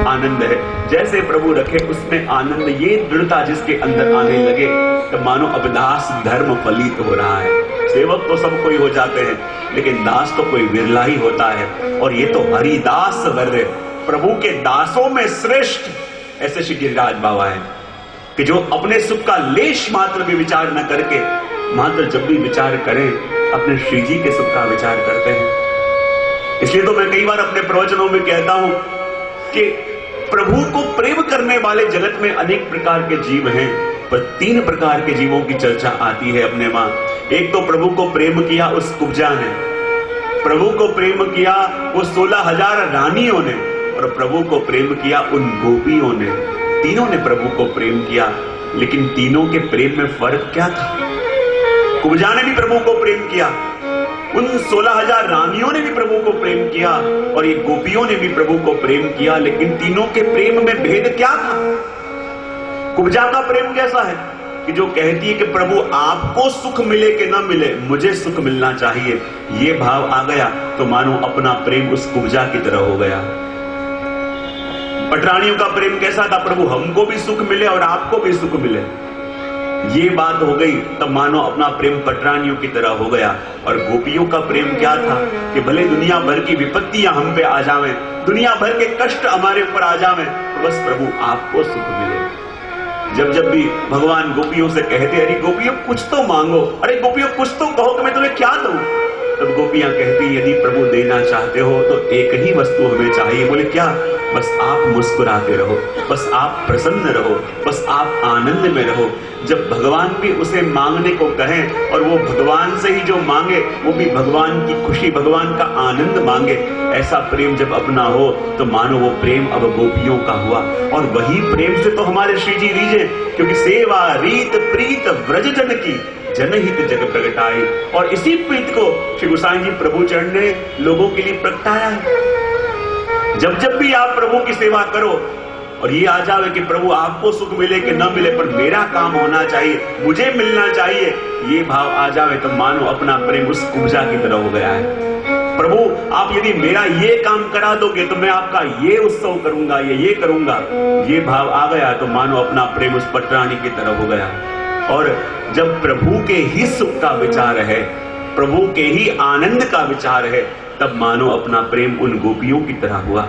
आनंद है, जैसे प्रभु रखे उसमें आनंद। ये दृढ़ता जिसके अंदर आने लगे तो मानो अब दास धर्म फलित हो रहा है। सेवक तो सब कोई हो जाते हैं, लेकिन दास तो कोई विरला ही होता है। और ये तो हरिदास वर्य, प्रभु के दासों में श्रेष्ठ ऐसे श्री गिरिराज बाबा है कि जो अपने सुख का लेश मात्र भी विचार न करके, मात्र जब भी विचार करें अपने श्री जी के सुख का विचार करते हैं। इसलिए तो मैं कई बार अपने प्रवचनों में कहता हूं कि प्रभु को प्रेम करने वाले जगत में अनेक प्रकार के जीव हैं, पर 3 प्रकार के जीवों की चर्चा आती है अपने वहां। एक तो प्रभु को प्रेम किया उस कुब्जा ने, प्रभु को प्रेम किया वो 16,000 रानियों ने, और प्रभु को प्रेम किया उन गोपियों ने। तीनों ने प्रभु को प्रेम किया, लेकिन तीनों के प्रेम में फर्क क्या था? कुब्जा ने भी प्रभु को प्रेम किया, उन 16,000 रानियों ने भी प्रभु को प्रेम किया, और ये गोपियों ने भी प्रभु को प्रेम किया, लेकिन तीनों के प्रेम में भेद क्या था? कुब्जा का प्रेम कैसा है कि जो कहती है कि प्रभु आपको सुख मिले कि ना मिले, मुझे सुख मिलना चाहिए, ये भाव आ गया तो मानो अपना प्रेम उस कुब्जा की तरह हो गया। पटरानियों का प्रेम कैसा था? प्रभु हमको भी सुख मिले और आपको भी सुख मिले, ये बात हो गई, तब मानो अपना प्रेम पटरानियों की तरह हो गया। और गोपियों का प्रेम क्या था कि भले दुनिया भर की विपत्तियां हम पे आ जावें, दुनिया भर के कष्ट हमारे ऊपर आ जावें, तो बस प्रभु आपको सुख मिले। जब जब भी भगवान गोपियों से कहते अरे गोपियों कुछ तो मांगो, अरे गोपियों कुछ तो कहो कि मैं तुम्हें क्या दूं, तब गोपियां कहती यदि प्रभु देना चाहते हो तो एक ही वस्तु हमें चाहिए। बोले क्या? बस आप मुस्कुराते रहो, बस आप प्रसन्न रहो, बस आप आनंद में रहो। जब भगवान भी उसे मांगने को कहें और वो भगवान से ही जो मांगे वो भी भगवान की खुशी, भगवान का आनंद मांगे, ऐसा प्रेम जब अपना हो तो मानो वो प्रेम अब गोपियों का हुआ। और वही प्रेम से तो हमारे श्री जी रीजे, क्योंकि सेवा रीत प्रीत व्रज जन की, जनहित जग प्रगटाए। और इसी प्रीत को श्री गोसाई जी प्रभु चरण ने लोगों के लिए प्रगटाया है। जब जब भी आप प्रभु की सेवा करो और ये आ जावे कि प्रभु आपको सुख मिले कि न मिले, पर मेरा काम होना चाहिए, मुझे मिलना चाहिए, ये भाव आ जावे तो मानो अपना प्रेम उस कुब्जा की तरह हो गया है। प्रभु आप यदि मेरा ये काम करा दोगे तो मैं आपका ये उत्सव करूंगा, ये करूंगा। ये भाव आ गया तो मानो अपना प्रेम उस पटरानी की तरह हो गया। और जब प्रभु के ही सुख का विचार है, प्रभु के ही आनंद का विचार है, तब मानो अपना प्रेम उन गोपियों की तरह हुआ।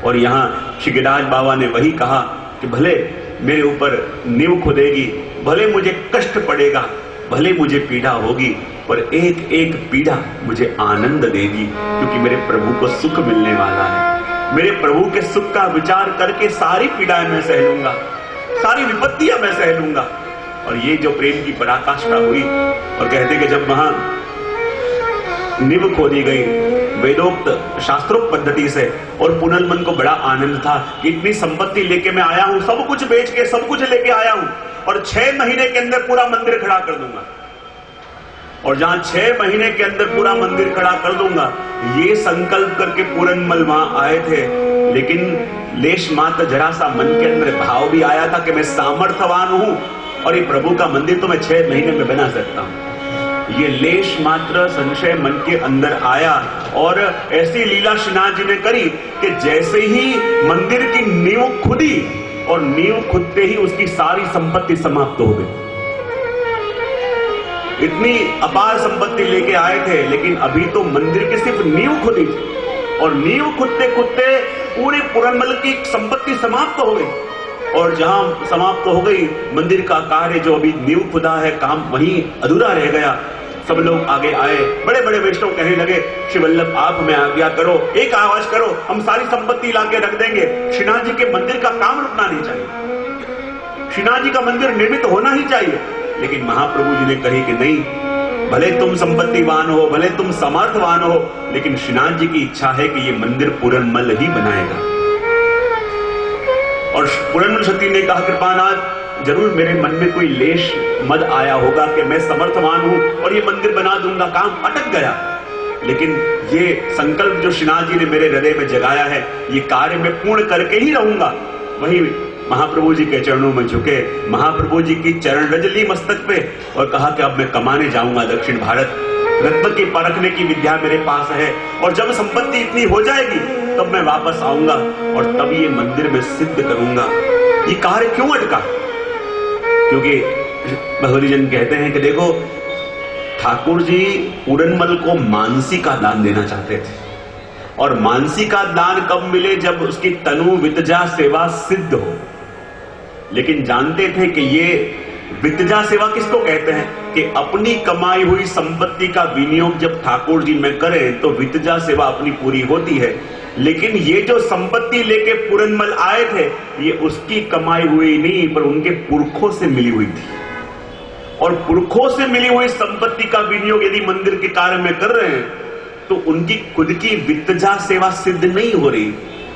और यहाँ श्री गिरिराज बाबा ने वही कहा कि भले मेरे ऊपर नींव खुदेगी, भले मुझे कष्ट पड़ेगा, भले मुझे पीड़ा होगी, पर एक एक पीड़ा मुझे आनंद देगी, क्योंकि मेरे प्रभु को सुख मिलने वाला है। मेरे प्रभु के सुख का विचार करके सारी पीड़ाएं मैं सह लूंगा, सारी विपत्तियां मैं सह लूंगा। और ये जो प्रेम की पराकाष्ठा हुई, और कहते कि जब वहां नींव खोदी गई वेदोक्त शास्त्रोक्त पद्धति से, और पुनर्मन को बड़ा आनंद था कि इतनी संपत्ति लेके मैं आया हूं, सब कुछ बेच के सब कुछ लेके आया हूं, और 6 महीने के अंदर पूरा मंदिर खड़ा कर दूंगा। और जहां 6 महीने के अंदर पूरा मंदिर खड़ा कर दूंगा, ये संकल्प करके पुरनमल वहां आए थे। लेकिन लेश मात्र जरा सा मन के अंदर भाव भी आया था कि मैं सामर्थ्यवान हूं और ये प्रभु का मंदिर तो मैं 6 महीने में बना सकता हूं। ये लेश मात्र संशय मन के अंदर आया, और ऐसी लीला श्रीनाथ जी ने करी कि जैसे ही मंदिर की नींव खुदी, और नींव खुदते ही उसकी सारी संपत्ति समाप्त हो गई। इतनी अपार संपत्ति लेके आए थे, लेकिन अभी तो मंदिर की सिर्फ नींव खुदी थी, और नींव खुदते खुदते पूरे पुरनमल की संपत्ति समाप्त हो गई। और जहां समाप्त हो गई मंदिर का कार्य, जो अभी नींव खुदा है, काम वहीं अधूरा रह गया। सब लोग आगे आए, बड़े बड़े वैष्णव कहने लगे, श्री वल्लभ आप हमें आज्ञा करो, एक आवाज करो, हम सारी संपत्ति लाके रख देंगे। श्रीनाथ जी के मंदिर का काम रुकना नहीं चाहिए, श्रीनाथ जी का मंदिर निर्मित होना ही चाहिए। लेकिन महाप्रभु जी ने कही कि नहीं, भले तुम संपत्तिवान हो, भले तुम समर्थवान हो, लेकिन श्रीनाथ जी की इच्छा है कि ये मंदिर पुरनमल ही बनाएगा। और पुरनमल क्षत्रिय ने कहा, कृपानाथ जरूर मेरे मन में कोई लेश मद आया होगा कि मैं समर्थवान हूं और ये मंदिर बना दूंगा, काम अटक गया। लेकिन ये संकल्प जो श्रीनाथ जी ने मेरे हृदय में जगाया है, ये कार्य मैं पूर्ण करके ही रहूंगा। वही महाप्रभु जी के चरणों में झुके, महाप्रभु जी की चरण रज ली मस्तक पे, और कहा कि अब मैं कमाने जाऊंगा दक्षिण भारत, रत्न की परखने की विद्या मेरे पास है, और जब संपत्ति इतनी हो जाएगी तब मैं वापस आऊंगा और तब ये मंदिर में सिद्ध करूंगा। ये कार्य क्यों अटका? क्योंकि भगवती जन कहते हैं कि देखो, ठाकुर जी पुरनमल को मानसी का दान देना चाहते थे, और मानसी का दान कब मिले? जब उसकी तनु वितजा सेवा सिद्ध हो। लेकिन जानते थे कि ये वितजा सेवा किसको कहते हैं कि अपनी कमाई हुई संपत्ति का विनियोग जब ठाकुर जी में करें तो वितजा सेवा अपनी पूरी होती है। लेकिन ये जो संपत्ति लेके पुरनमल आए थे, ये उसकी कमाई हुई नहीं, पर उनके पुरखों से मिली हुई थी। और पुरखों से मिली हुई संपत्ति का विनियोग यदि मंदिर के कार्य में कर रहे हैं तो उनकी खुद की वित्तजा सेवा सिद्ध नहीं हो रही।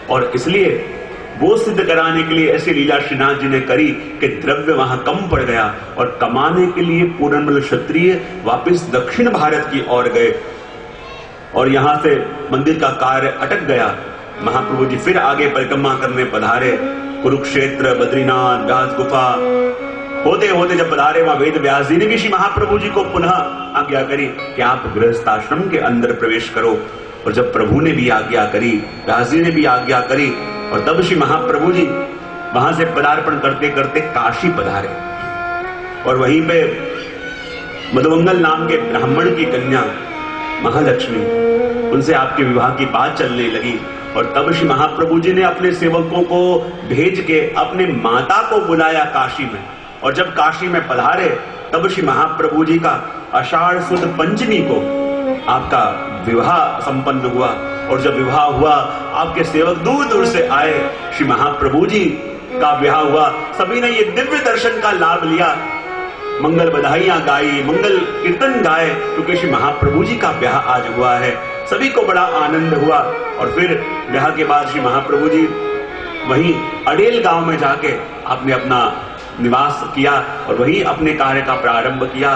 और इसलिए वो सिद्ध कराने के लिए ऐसी लीला श्रीनाथ जी ने करी कि द्रव्य वहां कम पड़ गया, और कमाने के लिए पुरनमल क्षत्रिय वापस दक्षिण भारत की ओर गए, और यहां से मंदिर का कार्य अटक गया। महाप्रभु जी फिर आगे परिक्रमा करने पधारे, कुरुक्षेत्र, बद्रीनाथ, व्यास गुफा होते होते जब पधारे, वहां वेद व्यास जी ने भी श्री महाप्रभु जी को पुनः आज्ञा करी कि आप गृहस्थाश्रम के अंदर प्रवेश करो। और जब प्रभु ने भी आज्ञा करी, व्यास जी ने भी आज्ञा करी, और तब श्री महाप्रभु जी वहां से पदार्पण करते करते काशी पधारे, और वहीं पे मधुमंगल नाम के ब्राह्मण की कन्या महालक्ष्मी, उनसे आपके विवाह की बात चलने लगी। और तब श्री महाप्रभु जी ने अपने सेवकों को भेज के अपने माता को बुलाया काशी में, और जब काशी में पधारे तब श्री महाप्रभु जी का आषाढ़ सुद पंचमी को आपका विवाह संपन्न हुआ। और जब विवाह हुआ, आपके सेवक दूर दूर से आए, श्री महाप्रभु जी का विवाह हुआ, सभी ने ये दिव्य दर्शन का लाभ लिया, मंगल बधाइयां गाई, मंगल कीर्तन गाए, क्योंकि श्री महाप्रभु जी का ब्याह आज हुआ है। सभी को बड़ा आनंद हुआ। और फिर ब्याह के बाद श्री महाप्रभु जी वहीं अडेल गांव में जाके आपने अपना निवास किया और वहीं अपने कार्य का प्रारंभ किया।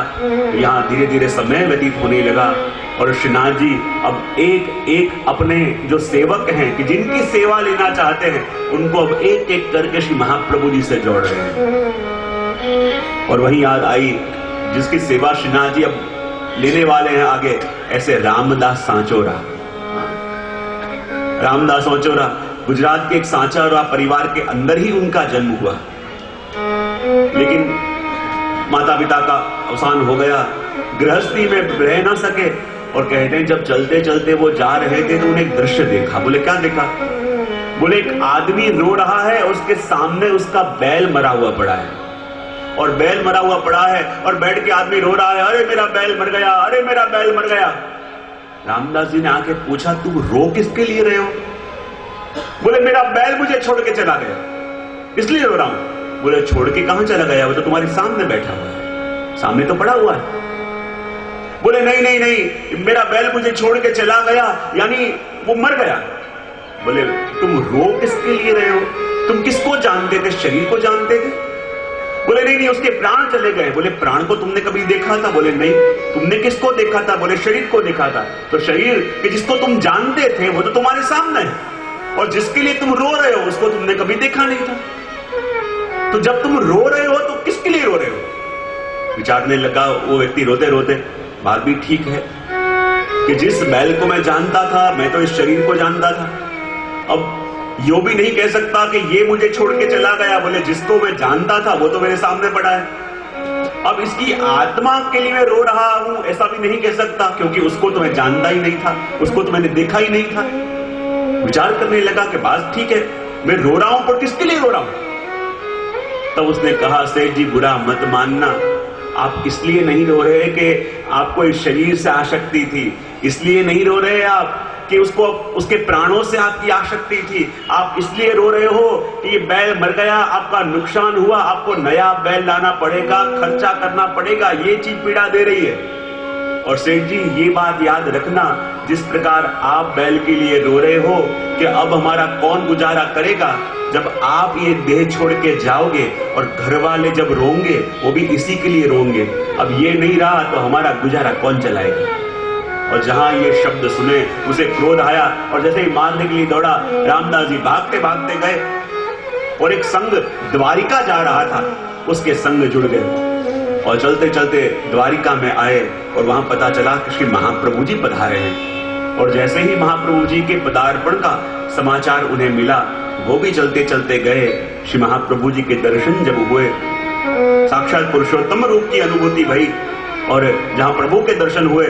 यहाँ धीरे धीरे समय व्यतीत होने लगा, और श्रीनाथ जी अब एक एक अपने जो सेवक हैं कि जिनकी सेवा लेना चाहते हैं, उनको अब एक एक करके श्री महाप्रभु जी से जोड़ रहे हैं। और वही याद आई जिसकी सेवा श्रीनाथ जी अब लेने वाले हैं आगे, ऐसे रामदास सांचोरा। रामदास औचोरा गुजरात के एक सांचारा परिवार के अंदर ही उनका जन्म हुआ, लेकिन माता पिता का अवसान हो गया, गृहस्थी में रह ना सके। और कहते हैं जब चलते चलते वो जा रहे थे तो उन्हें एक दृश्य देखा। बोले क्या देखा? बोले एक आदमी रो रहा है और उसके सामने उसका बैल मरा हुआ पड़ा है, और बैल मरा हुआ पड़ा है और बैठ के आदमी रो रहा है, अरे मेरा बैल मर गया, अरे मेरा बैल मर गया। रामदास जी ने आके पूछा तुम रो किसके लिए रहे हो? बोले मेरा बैल मुझे छोड़ के चला गया, इसलिए रो रहा हूं। बोले छोड़ के कहां चला गया? वो तो तुम्हारे सामने बैठा हुआ है, सामने तो पड़ा हुआ है। बोले नहीं नहीं नहीं, मेरा बैल मुझे छोड़ के चला गया, यानी वो मर गया। बोले तुम रो किसके लिए रहे हो? तुम किसको जानते थे? शरीर को जानते थे? बोले नहीं नहीं, उसके प्राण चले गए। बोले प्राण को तुमने कभी देखा था? बोले नहीं। तुमने किसको देखा था? बोले शरीर को देखा था। तो शरीर कि जिसको तुम जानते थे वो तो तुम्हारे सामने है, और जिसके लिए तुम रो रहे हो उसको तुमने कभी देखा नहीं था। तो जब तुम रो रहे हो तो किसके लिए रो रहे हो? विचारने लगा वो व्यक्ति रोते रोते, बात भी ठीक है कि जिस बैल को मैं जानता था मैं तो इस शरीर को जानता था, अब यो भी नहीं कह सकता कि ये मुझे छोड़ के चला गया। बोले जिसको मैं जानता था वो तो मेरे सामने पड़ा है, अब इसकी आत्मा के लिए मैं रो रहा हूं ऐसा भी नहीं कह सकता, क्योंकि उसको तो मैं जानता ही नहीं था, उसको तो मैंने देखा ही नहीं था। विचार करने लगा कि बात ठीक है, मैं रो रहा हूं पर किसके लिए रो रहा हूं? तब उसने कहा सेठ जी बुरा मत मानना, आप इसलिए नहीं रो रहे कि आपको इस शरीर से आसक्ति थी, इसलिए नहीं रो रहे आप कि उसको उसके प्राणों से आपकी आसक्ति थी, आप इसलिए रो रहे हो कि ये बैल मर गया, आपका नुकसान हुआ, आपको नया बैल लाना पड़ेगा, खर्चा करना पड़ेगा, ये चीज पीड़ा दे रही है। और सेठ जी ये बात याद रखना, जिस प्रकार आप बैल के लिए रो रहे हो कि अब हमारा कौन गुजारा करेगा, जब आप ये देह छोड़ के जाओगे और घर वाले जब रोंगे वो भी इसी के लिए रोंगे, अब ये नहीं रहा तो हमारा गुजारा कौन चलाएगा। और जहां ये शब्द सुने उसे क्रोध आया और जैसे ही मारने के लिए दौड़ा, रामदास जी भागते भागते गए और एक संग द्वारिका जा रहा था उसके संग जुड़ गए और चलते चलते द्वारिका में आए और वहां पता चला कि श्री महाप्रभु जी पधारे हैं। और जैसे ही महाप्रभु जी के पदार्पण का समाचार उन्हें मिला, वो भी चलते चलते गए। श्री महाप्रभु जी के दर्शन जब हुए, साक्षात पुरुषोत्तम रूप की अनुभूति भई, और जहां प्रभु के दर्शन हुए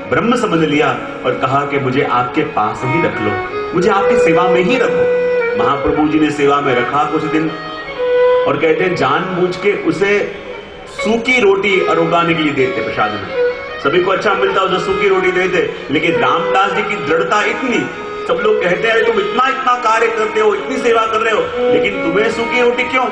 ब्रह्म समझ लिया और कहा कि मुझे आपके पास ही रख लो, मुझे आपकी सेवा में ही रखो। महाप्रभु जी ने सेवा में रखा कुछ दिन, और कहते हैं जानबूझ के उसे सूखी रोटी अरोगाने के लिए देते प्रसाद में। सभी को अच्छा मिलता उसे सूखी रोटी देते, लेकिन रामदास जी की दृढ़ता इतनी, सब लोग कहते हैं तुम इतना इतना कार्य करते हो, इतनी सेवा कर रहे हो, लेकिन तुम्हें सूखी रोटी क्यों?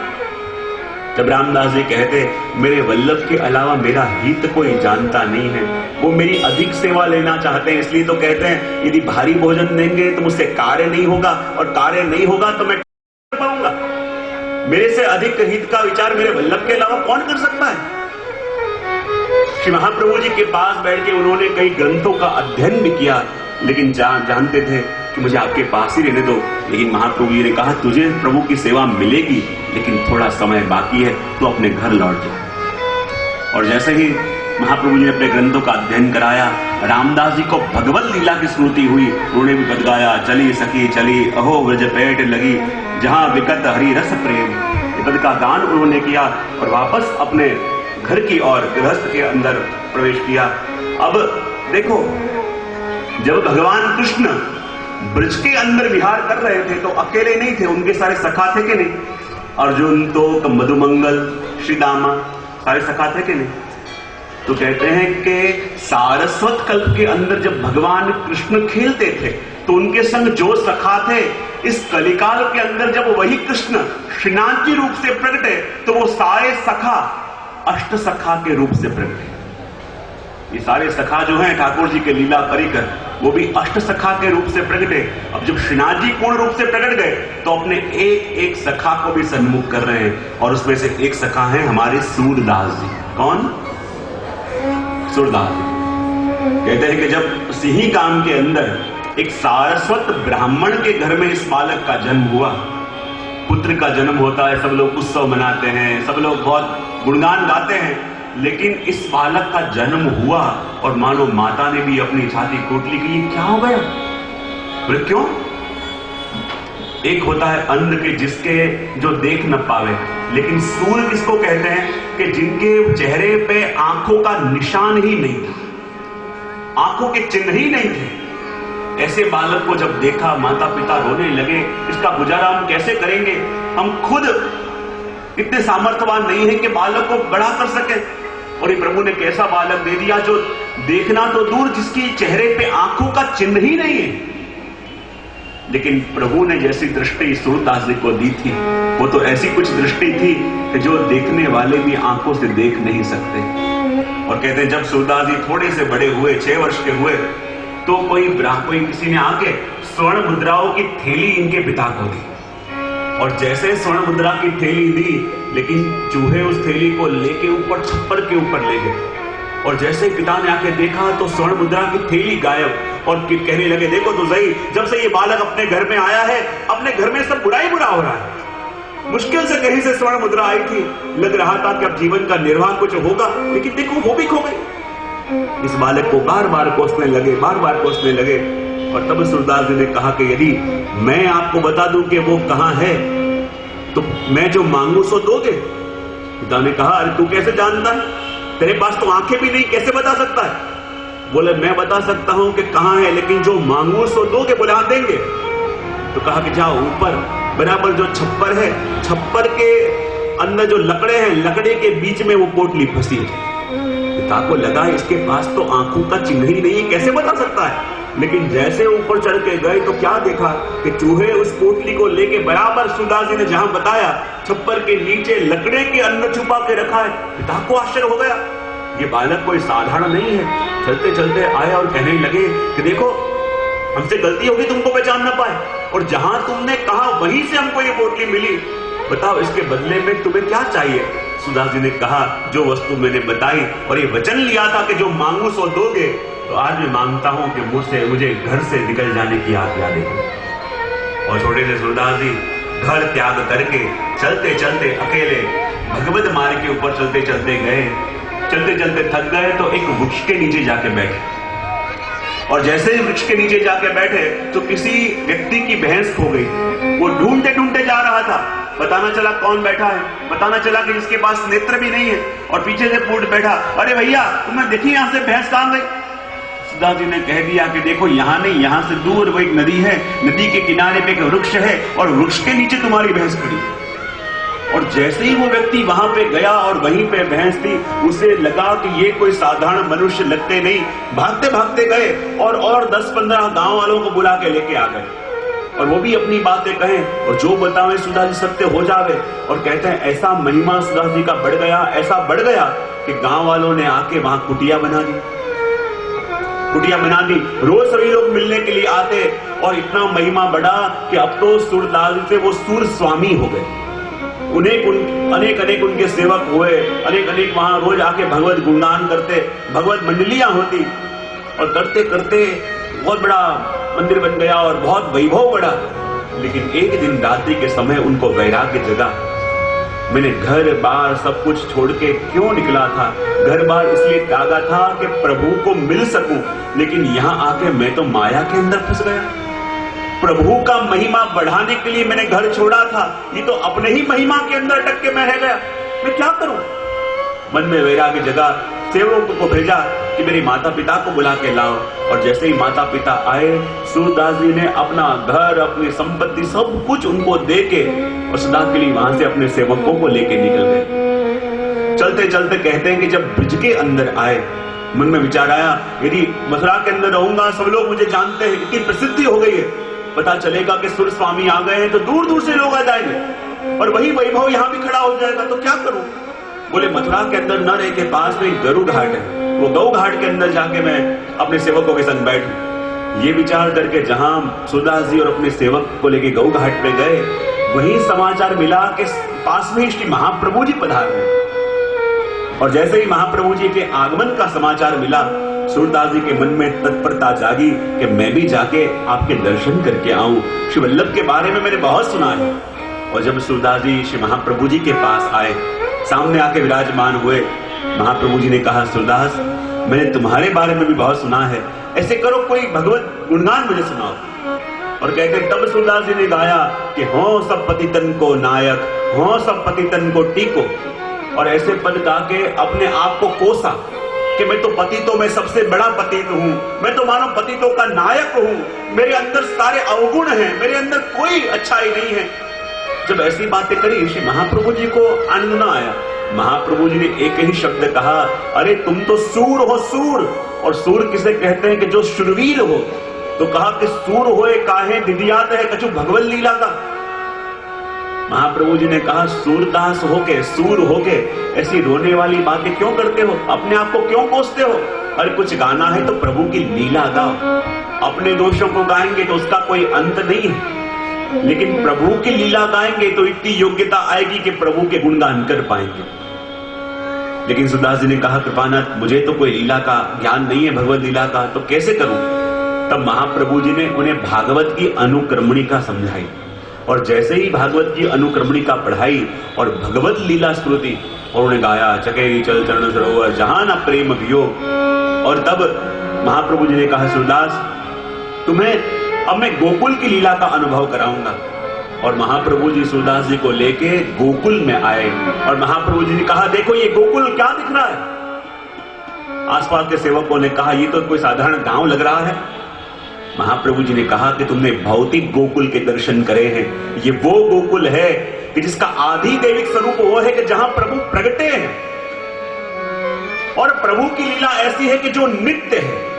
जब रामदास जी कहते मेरे वल्लभ के अलावा मेरा हित कोई जानता नहीं है, वो मेरी अधिक सेवा लेना चाहते हैं, इसलिए तो कहते हैं यदि भारी भोजन देंगे तो मुझसे कार्य नहीं होगा, और कार्य नहीं होगा तो मैं कर पाऊंगा। मेरे से अधिक हित का विचार मेरे वल्लभ के अलावा कौन कर सकता है? श्री महाप्रभु जी के पास बैठ के उन्होंने कई ग्रंथों का अध्ययन भी किया, लेकिन जानते थे कि मुझे आपके पास ही रहने दो। लेकिन महाप्रभु जी ने कहा तुझे प्रभु की सेवा मिलेगी, लेकिन थोड़ा समय बाकी है, तो अपने घर लौट जा। और जैसे ही महाप्रभु जी ने अपने ग्रंथों का अध्ययन कराया, रामदास जी को भगवत लीला की स्मृति हुई। उन्होंने भी पद गाया, चली सखी चली अहो व्रज पेट लगी, जहां विकट हरि रस प्रेम। ये पद का गान उन्होंने किया और वापस अपने घर की ओर गृहस्थ के अंदर प्रवेश किया। अब देखो, जब भगवान कृष्ण ब्रज के अंदर विहार कर रहे थे तो अकेले नहीं थे, उनके सारे सखा थे कि नहीं? अर्जुन तो मधुमंगल श्री दामा सारे सखा थे कि नहीं? तो कहते हैं कि सारस्वत कल्प के अंदर जब भगवान कृष्ण खेलते थे तो उनके संग जो सखा थे, इस कलिकाल के अंदर जब वही कृष्ण श्रीनाथ के रूप से प्रकटे तो वो सारे सखा अष्ट सखा के रूप से प्रकटे। ये सारे सखा जो हैं ठाकुर जी के लीला परिकर, वो भी अष्ट सखा के रूप से प्रकटे। अब जब श्रीनाथ जी पूर्ण रूप से प्रकट गए तो अपने एक एक सखा को भी सन्मुख कर रहे हैं, और उसमें से एक सखा है हमारे सूरदास जी। कौन? सूरदास जी। कहते हैं कि जब सिंही गांव के अंदर एक सारस्वत ब्राह्मण के घर में इस बालक का जन्म हुआ, पुत्र का जन्म होता है, सब लोग उत्सव मनाते हैं, सब लोग बहुत गुणगान गाते हैं, लेकिन इस बालक का जन्म हुआ और मानो माता ने भी अपनी छाती कोट ली कि ये क्या हो गया? बोले क्यों? एक होता है अंध के जिसके जो देख न पावे, लेकिन सूर किसको कहते हैं कि जिनके चेहरे पे आंखों का निशान ही नहीं था, आंखों के चिन्ह ही नहीं थे। ऐसे बालक को जब देखा माता पिता रोने लगे, इसका गुजारा हम कैसे करेंगे, हम खुद इतने सामर्थ्यवान नहीं है कि बालक को बड़ा कर सके। और ये प्रभु ने कैसा बालक दे दिया जो देखना तो दूर, जिसकी चेहरे पे आंखों का चिन्ह ही नहीं है। लेकिन प्रभु ने जैसी दृष्टि सूरदास जी को दी थी, वो तो ऐसी कुछ दृष्टि थी कि जो देखने वाले भी आंखों से देख नहीं सकते। और कहते हैं जब सूरदास जी थोड़े से बड़े हुए, 6 वर्ष के हुए, तो कोई किसी ने आके स्वर्ण मुद्राओं की थैली इनके पिता को दी। और जैसे स्वर्ण मुद्रा की थैली दी, लेकिन चूहे उस थैली को लेके ऊपर छप्पर के ऊपर ले गए। और जैसे पिता ने आके देखा तो स्वर्ण मुद्रा की थैली गायब। और कहने लगे देखो तो सही, जब से ये बालक अपने घर में आया है, अपने घर में सब बुरा ही बुरा हो रहा है। मुश्किल से कहीं से स्वर्ण मुद्रा आई थी, लग रहा था कि अब जीवन का निर्वाह कुछ होगा, लेकिन देखो वो भी खो गई। इस बालक को बार बार कोसने लगे। और तब सूरदास जी ने कहा कि यदि मैं आपको बता दूं कि वो कहां है, तो मैं जो मांगू सो दोगे? पिता ने कहा अरे तू कैसे जानता है, तेरे पास तो आंखें भी नहीं, कैसे बता सकता है? बोले मैं बता सकता हूं कि कहां है, लेकिन जो मांगू सो दोगे? बोले हाँ देंगे। तो कहा कि जाओ ऊपर बराबर जो छप्पर है, छप्पर के अंदर जो लकड़े हैं, लकड़े के बीच में वो पोटली फंसी है। पिता को लगा इसके पास तो आंखों का चिन्ह ही नहीं है, कैसे बता सकता है? लेकिन जैसे ऊपर चढ़ के गए तो क्या देखा कि चूहे उस पोटली को लेके बराबर सूरदास जी ने जहां बताया, छप्पर के नीचे लकड़े के अंदर छुपा के रखा है। पिता को आश्चर्य हो गया, ये बालक कोई साधारण नहीं है। चलते चलते आए और कहने लगे कि देखो हमसे गलती होगी तुमको पहचान ना पाए, और जहां तुमने कहा वहीं से हमको ये पोटली मिली, बताओ इसके बदले में तुम्हें क्या चाहिए? सूरदास जी ने कहा जो वस्तु मैंने बताई और ये वचन लिया था कि जो मांगू सो दोगे, तो आज मैं मांगता हूं कि मुझे घर से निकल जाने की आज्ञा दे। और छोटे से सूरदास जी घर त्याग करके चलते चलते अकेले भगवत मार्ग के ऊपर चलते चलते गए। चलते चलते थक गए तो एक वृक्ष के नीचे जाके बैठे। और जैसे ही वृक्ष के नीचे जाके बैठे तो किसी व्यक्ति की भैंस खो गई। वो ढूंढते ढूंढते जा रहा था, पता ना चला कौन बैठा है, पता ना चला कि जिसके पास नेत्र भी नहीं है। और पीछे से पूछ बैठा, अरे भैया तुमने देखी यहां से भैंस कहां गई? सूरदास जी ने कह दिया कि देखो यहां नहीं, यहां से दूर वो एक नदी है, नदी के किनारे पे एक वृक्ष है और वृक्ष के नीचे तुम्हारी भैंस खड़ी है। और जैसे ही वो व्यक्ति वहां पे गया और वहीं पे भैंस थी, उसे लगा कि ये कोई साधारण मनुष्य लगते नहीं। भागते भागते गए और 10-15 गांव वालों को बुला के लेके आ गए, और वो भी अपनी बातें कहें और जो बतावे सूरदास जी सत्य हो जावे। और कहते हैं ऐसा महिमा सूरदास जी का बढ़ गया, ऐसा बढ़ गया कि गांव वालों ने आके वहां कुटिया बना दी। रोज सभी लोग मिलने के लिए आते, और इतना महिमा बढ़ा कि अब तो सूरदास जी से वो सूर स्वामी हो गए। अनेक उनके सेवक हुए, अनेक वहां रोज आके भगवत गुणगान करते, भगवत मंडलियां होती, और करते करते बहुत बड़ा मंदिर बन गया और बहुत वैभव बढ़ा। लेकिन एक दिन रात्रि के समय उनको वैराग्य जगा, मैंने घर बार सब कुछ छोड़ के क्यों निकला था? घर बार इसलिए त्यागा था कि प्रभु को मिल सकूं, लेकिन यहां आके मैं तो माया के अंदर फंस गया। प्रभु का महिमा बढ़ाने के लिए मैंने घर छोड़ा था, ये तो अपने ही महिमा के अंदर अटक के मैं रह गया, मैं क्या करूं? मन में वैराग्य जगा, सेवकों को भेजा कि मेरी माता पिता को बुला के लाओ। और जैसे ही माता पिता आए, सूरदास जी ने अपना घर, अपनी संपत्ति सब कुछ उनको दे के और सदा के लिए वहां से अपने सेवकों को लेके निकल गए। चलते चलते कहते हैं कि जब ब्रज के अंदर आए, मन में विचार आया यदि मथुरा के अंदर रहूंगा, सब लोग मुझे जानते हैं, इतनी प्रसिद्धि हो गई है, पता चलेगा कि सूर स्वामी आ गए हैं तो दूर दूर से लोग आ जाएंगे और वही वैभव यहाँ भी खड़ा हो जाएगा, तो क्या करूं? बोले मथुरा के अंदर न रह के पास में गरु घाट है, वो गौ घाट के अंदर जाके मैं अपने सेवकों के संग बैठूं। ये विचार करके जहां सूरदास जी और अपने सेवक को लेके गौ घाट पे गए, वही समाचार मिला कि पास में श्री महाप्रभु जी पधार गए। और जैसे ही महाप्रभु जी के आगमन का समाचार मिला, सूरदास जी के मन में तत्परता जागी कि मैं भी जाके आपके दर्शन करके आऊं। श्री वल्लभ के बारे में मैंने बहुत सुना है। और जब सूरदास जी श्री महाप्रभु जी के पास आए, सामने आके विराजमान हुए, महाप्रभु जी ने कहा, सूरदास मैंने तुम्हारे बारे में भी बहुत सुना है, ऐसे करो कोई भगवत गुणगान मुझे सुनाओ। और कहते तब सूरदास जी ने गाया कि हो सब पतितन को नायक, हो सब पतितन को टीको। और ऐसे पद गा के अपने आप को कोसा कि मैं तो पतितों में सबसे बड़ा पतित हूं, मैं तो मानो पतितों का नायक हूं, मेरे अंदर सारे अवगुण हैं, मेरे अंदर कोई अच्छाई नहीं है। जब ऐसी बातें करी श्री महाप्रभु जी को आनंद न आया। महाप्रभु जी ने एक ही शब्द कहा, अरे तुम तो सूर हो, सूर। और सूर किसे कहते हैं कि जो शूरवीर हो। तो कहा कि सूर होए काहे दिदियात है कछु भगवत लीला का। महाप्रभु जी ने कहा सूरदास होके, सूर होके ऐसी रोने वाली बातें क्यों करते हो, अपने आप को क्यों कोसते हो। अरे कुछ गाना है तो प्रभु की लीला गाओ। अपने दोषों को गाएंगे तो उसका कोई अंत नहीं है, लेकिन प्रभु की लीला गाएंगे तो इतनी योग्यता आएगी कि प्रभु के गुणगान कर पाएंगे। लेकिन सूरदास जी ने कहा कृपानाथ मुझे तो कोई लीला का ज्ञान नहीं है, भगवत लीला का, तो कैसे करूं। तब महाप्रभु जी ने उन्हें भागवत की अनुक्रमणिका समझाई। और जैसे ही भागवत की अनुक्रमणिका पढ़ाई और भगवत लीला स्तुति, और उन्हें गाया चकेरी चल चरण सरोवर जहां न प्रेम वियोग। और तब महाप्रभु जी ने कहा सूरदास तुम्हें अब मैं गोकुल की लीला का अनुभव कराऊंगा। और महाप्रभु जी सूरदास जी को लेके गोकुल में आए और महाप्रभु जी ने कहा देखो ये गोकुल क्या दिख रहा है। आसपास के सेवकों ने कहा ये तो कोई साधारण गांव लग रहा है। महाप्रभु जी ने कहा कि तुमने भौतिक गोकुल के दर्शन करे हैं, ये वो गोकुल है कि जिसका आदि दैविक स्वरूप वो है कि जहां प्रभु प्रगटे हैं। और प्रभु की लीला ऐसी है कि जो नित्य है।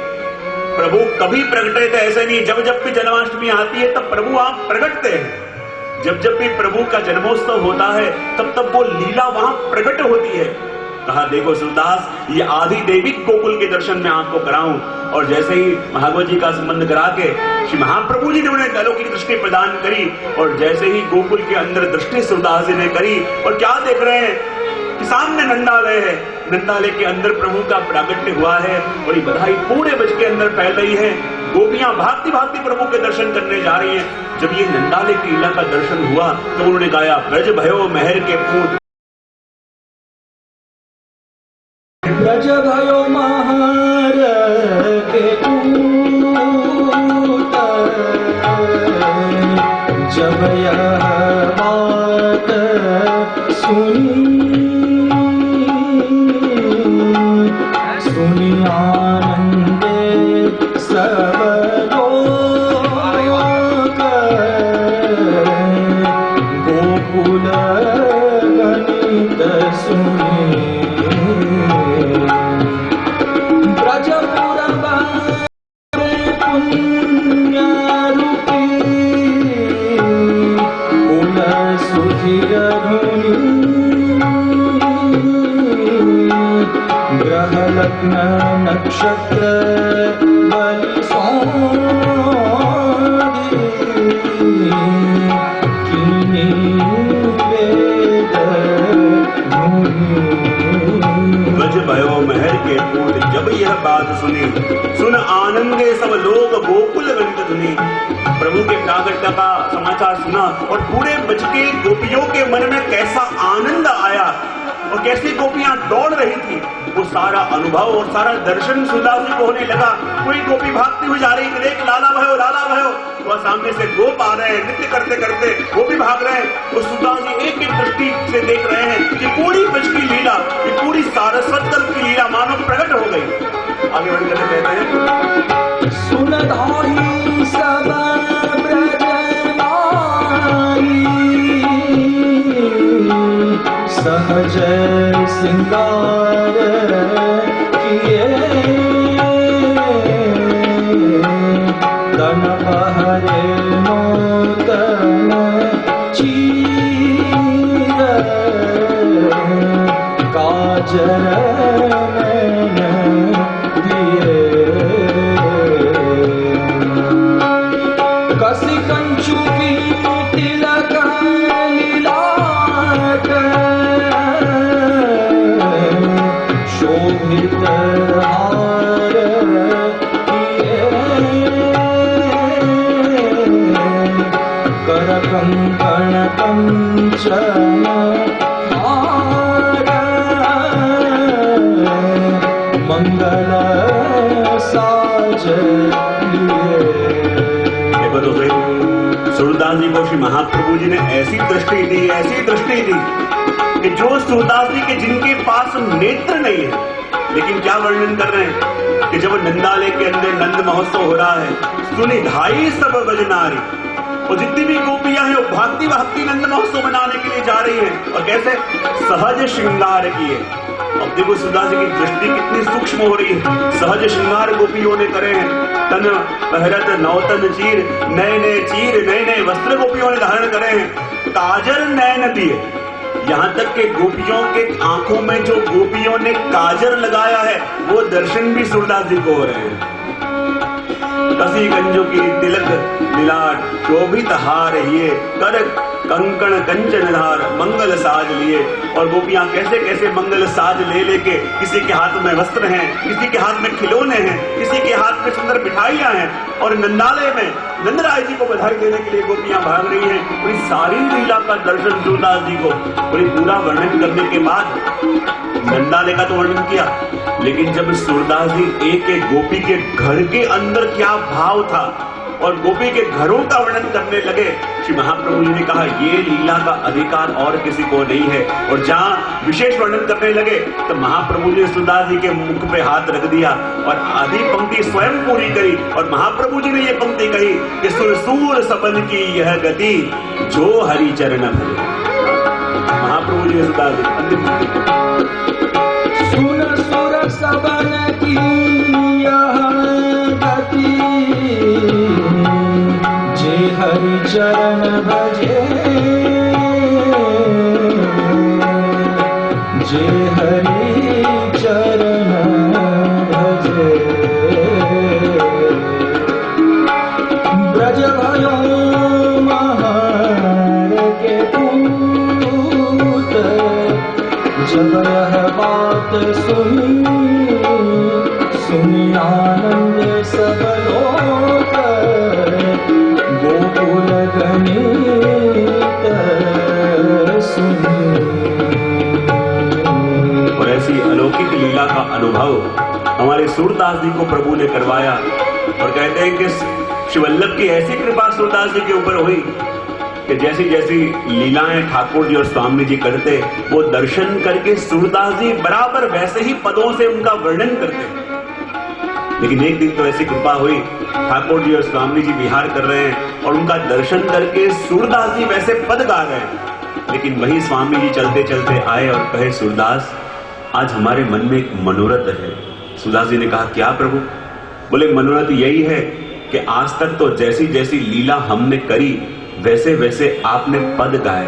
प्रभु कभी प्रगटे थे ऐसे नहीं, जब जब भी जन्माष्टमी आती है तब प्रभु आप प्रगटते हैं। जब जब भी प्रभु का जन्मोत्सव होता है तब तब वो लीला वहां प्रकट होती है। कहा देखो सूरदास ये आदि दैविक गोकुल के दर्शन में आपको कराऊं। और जैसे ही भागवत जी का संबंध करा के श्री महाप्रभु जी ने उन्हें अलौकिक दृष्टि प्रदान करी। और जैसे ही गोकुल के अंदर दृष्टि सूरदास जी ने करी और क्या देख रहे हैं कि सामने नंदालय है, नंदालय के अंदर प्रभु का प्रागट्य हुआ है और ये बधाई पूरे ब्रज के अंदर फैल रही है। गोपियां भागती भागती प्रभु के दर्शन करने जा रही हैं। जब ये नंदालय की लीला का दर्शन हुआ तो उन्होंने गाया ब्रज भयो महर के पूत। ब्रज भयो महर के पूत, जब यह बात सुनी आनंदे सब लोग, गोकुल गणित सुनी ब्रजपुर पुण्य रूपी कुल सुधीर धुनी, ग्रह लग्न नक्षत्र बलि कीनी वेद धुनी। ब्रज भयो महर के पूत जब यह बात सुनी, सुन आनंदे सब लोग गोकुल गणित धुनी। प्रभु के प्रागट्य का समाचार सुना और पूरे ब्रज के गोपियों के मन में कैसा आनंद आया और कैसी गोपियां दौड़ रही थी। वो सारा अनुभव और सारा दर्शन सूरदास जी को होने लगा। कोई गोपी भागती हुई जा रही थी, देख लाला भयो लाला भयो। वह सामने से गोप आ रहे हैं, नृत्य करते करते वो भी भाग रहे हैं। वो सूरदास जी एक एक दृष्टि से देख रहे हैं कि पूरी ब्रज की लीला, ये पूरी सारस्वत कल्प की लीला मानो प्रकट हो गई। आगे बढ़कर कहते हैं सुन धाई सब ब्रज नारी, सहज सिंगार किए, तन पहरे नूतन चीर, काजर नैन दिए, कसी कंचु की तिलक लीलाट, शोभित हार किए, कर कंकण कंचन हार, मंगल साज लिए। भक्तों से सूरदास जी को श्री महाप्रभु जी ने ऐसी दृष्टि दी कि जो सूरदास जी के जिनके पास नेत्र नहीं है, लेकिन क्या वर्णन कर रहे हैं कि जब नंदालय के अंदर नंद महोत्सव हो रहा है, सुनी धाई सब बजनारी, और जितनी भी गोपियां हैं वो भागती भागती नंद महोत्सव मनाने के लिए जा रही हैं, और कैसे सहज श्रृंगार किए। अब देखो सूरदास जी की दृष्टि कितनी सूक्ष्म हो रही है। सहज श्रृंगार गोपियों ने करे हैं, तन पहरत नौतन चीर, नए नए चीर, नए नए वस्त्र गोपियों ने धारण करे हैं, काजल नयन दिए। यहाँ तक के गोपियों के आंखों में जो गोपियों ने काजल लगाया है वो दर्शन भी सूरदास जी को हो रहे हैं। कसी कंजों की तिलक लीलाट शोभित हार ये, कर कंकण कंचन धार, मंगल साज लिए। और गोपियां कैसे कैसे मंगल साज ले लेके, किसी के हाथ में वस्त्र हैं, किसी के हाथ में खिलौने हैं, किसी के हाथ में सुंदर मिठाइयां हैं, और नंदालय में नंदराय जी को बधाई देने के लिए गोपियां भाग रही हैं। पूरी सारी लीला का दर्शन सूरदास जी को पूरी पूरा वर्णन करने के बाद नंदालय का तो वर्णन किया, लेकिन जब सूरदास जी एक एक गोपी के घर के अंदर क्या भाव था और गोपी के घरों का वर्णन करने लगे, श्री महाप्रभु जी ने कहा ये लीला का अधिकार और किसी को नहीं है। और जहां विशेष वर्णन करने लगे तो महाप्रभु जी ने सूरदास जी के मुख पे हाथ रख दिया और आधी पंक्ति स्वयं पूरी करी, और महाप्रभु जी ने ये पंक्ति कही कि सुरसूर सपन की यह गति जो हरि चरण भरे। महाप्रभु जी ने सूरदास जी अंतिम सुन सुर सबन की यह गति, जे हरि चरण भजे, जे हरि चरण भजे। ब्रज भयो महार के पूत, जब यह बात सुनी, सुनी आनंद सब लोग, गोकुल गणित सुनी। और ऐसी अलौकिक लीला का अनुभव हमारे सूरदास जी को प्रभु ने करवाया, और कहते हैं कि शिवल्लभ की ऐसी कृपा सूरदास जी के ऊपर हुई कि जैसी जैसी लीलाएं ठाकुर जी और स्वामी जी करते, वो दर्शन करके सूरदास जी बराबर वैसे ही पदों से उनका वर्णन करते। लेकिन एक दिन तो ऐसी कृपा हुई, ठाकुर जी और स्वामी जी विहार कर रहे हैं और उनका दर्शन करके सूरदास जी वैसे पद गा रहे हैं, लेकिन वही स्वामी जी चलते चलते आए और कहे सूरदास आज हमारे मन में एक मनोरथ है। सूरदास जी ने कहा क्या प्रभु? बोले मनोरथ यही है कि आज तक तो जैसी जैसी लीला हमने करी वैसे वैसे आपने पद गाए,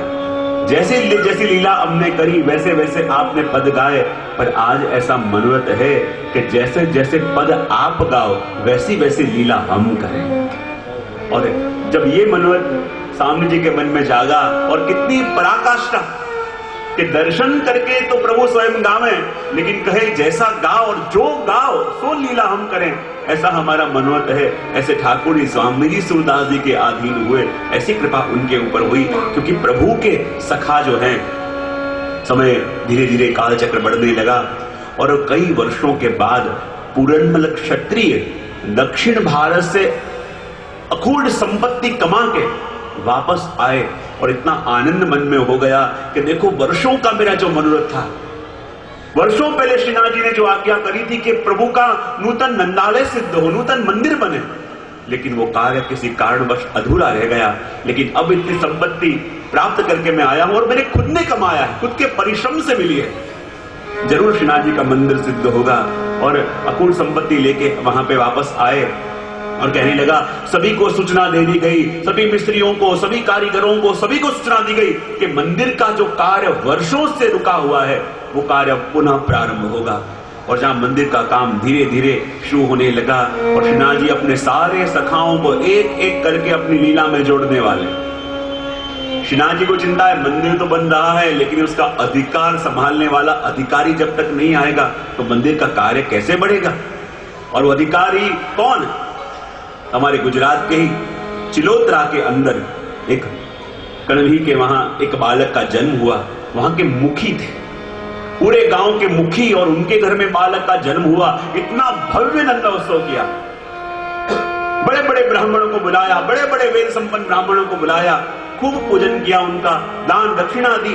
जैसी जैसी लीला हमने करी वैसे वैसे आपने पद गाए, पर आज ऐसा मनोरथ है कि जैसे जैसे पद आप गाओ वैसी वैसी लीला हम करें। और जब ये मनोरथ स्वामी जी के मन में जागा, और कितनी पराकाष्ठा कि दर्शन करके तो प्रभु स्वयं गावे, लेकिन कहे जैसा गाओ और जो गाओ सो लीला हम करें, ऐसा हमारा मनोरथ है। ऐसे ठाकुर जी स्वामी जी सूरदास जी के अधीन हुए, ऐसी कृपा उनके ऊपर हुई, क्योंकि प्रभु के सखा जो हैं। समय धीरे धीरे काल चक्र बढ़ने लगा और कई वर्षों के बाद पूरनमल क्षत्रिय दक्षिण भारत से अखूट संपत्ति कमा के वापस आए, और इतना आनंद मन में हो गया कि देखो वर्षों का मेरा जो मनोरथ था, वर्षों पहले श्रीनाथ जी ने जो आज्ञा करी थी कि प्रभु का नूतन नंदालय सिद्ध हो, नूतन मंदिर बने, लेकिन वो कार्य किसी कारणवश अधूरा रह गया। लेकिन अब इतनी संपत्ति प्राप्त करके मैं आया हूं और मैंने खुद ने कमाया है, खुद के परिश्रम से मिली है, जरूर श्रीनाथ जी का मंदिर सिद्ध होगा। और अकूट संपत्ति लेके वहां पे वापस आए और कहने लगा सभी को सूचना दे दी गई, सभी मिस्त्रियों को, सभी कारीगरों को, सभी को सूचना दी गई कि मंदिर का जो कार्य वर्षों से रुका हुआ है वो कार्य पुनः प्रारंभ होगा। और जहां मंदिर का काम धीरे धीरे शुरू होने लगा, और श्रीनाथ जी अपने सारे सखाओं को एक एक करके अपनी लीला में जोड़ने वाले। श्रीनाथ जी को चिंता है मंदिर तो बन रहा है, लेकिन उसका अधिकार संभालने वाला अधिकारी जब तक नहीं आएगा तो मंदिर का कार्य कैसे बढ़ेगा। और वो अधिकारी कौन? हमारे गुजरात के ही चिलोत्रा के अंदर एक कणवी के वहां एक बालक का जन्म हुआ, वहां के मुखी थे, पूरे गांव के मुखी, और उनके घर में बालक का जन्म हुआ। इतना भव्य नंदोत्सव किया, बड़े बड़े ब्राह्मणों को बुलाया, बड़े बड़े वेद संपन्न ब्राह्मणों को बुलाया, खूब पूजन किया उनका, दान दक्षिणा दी,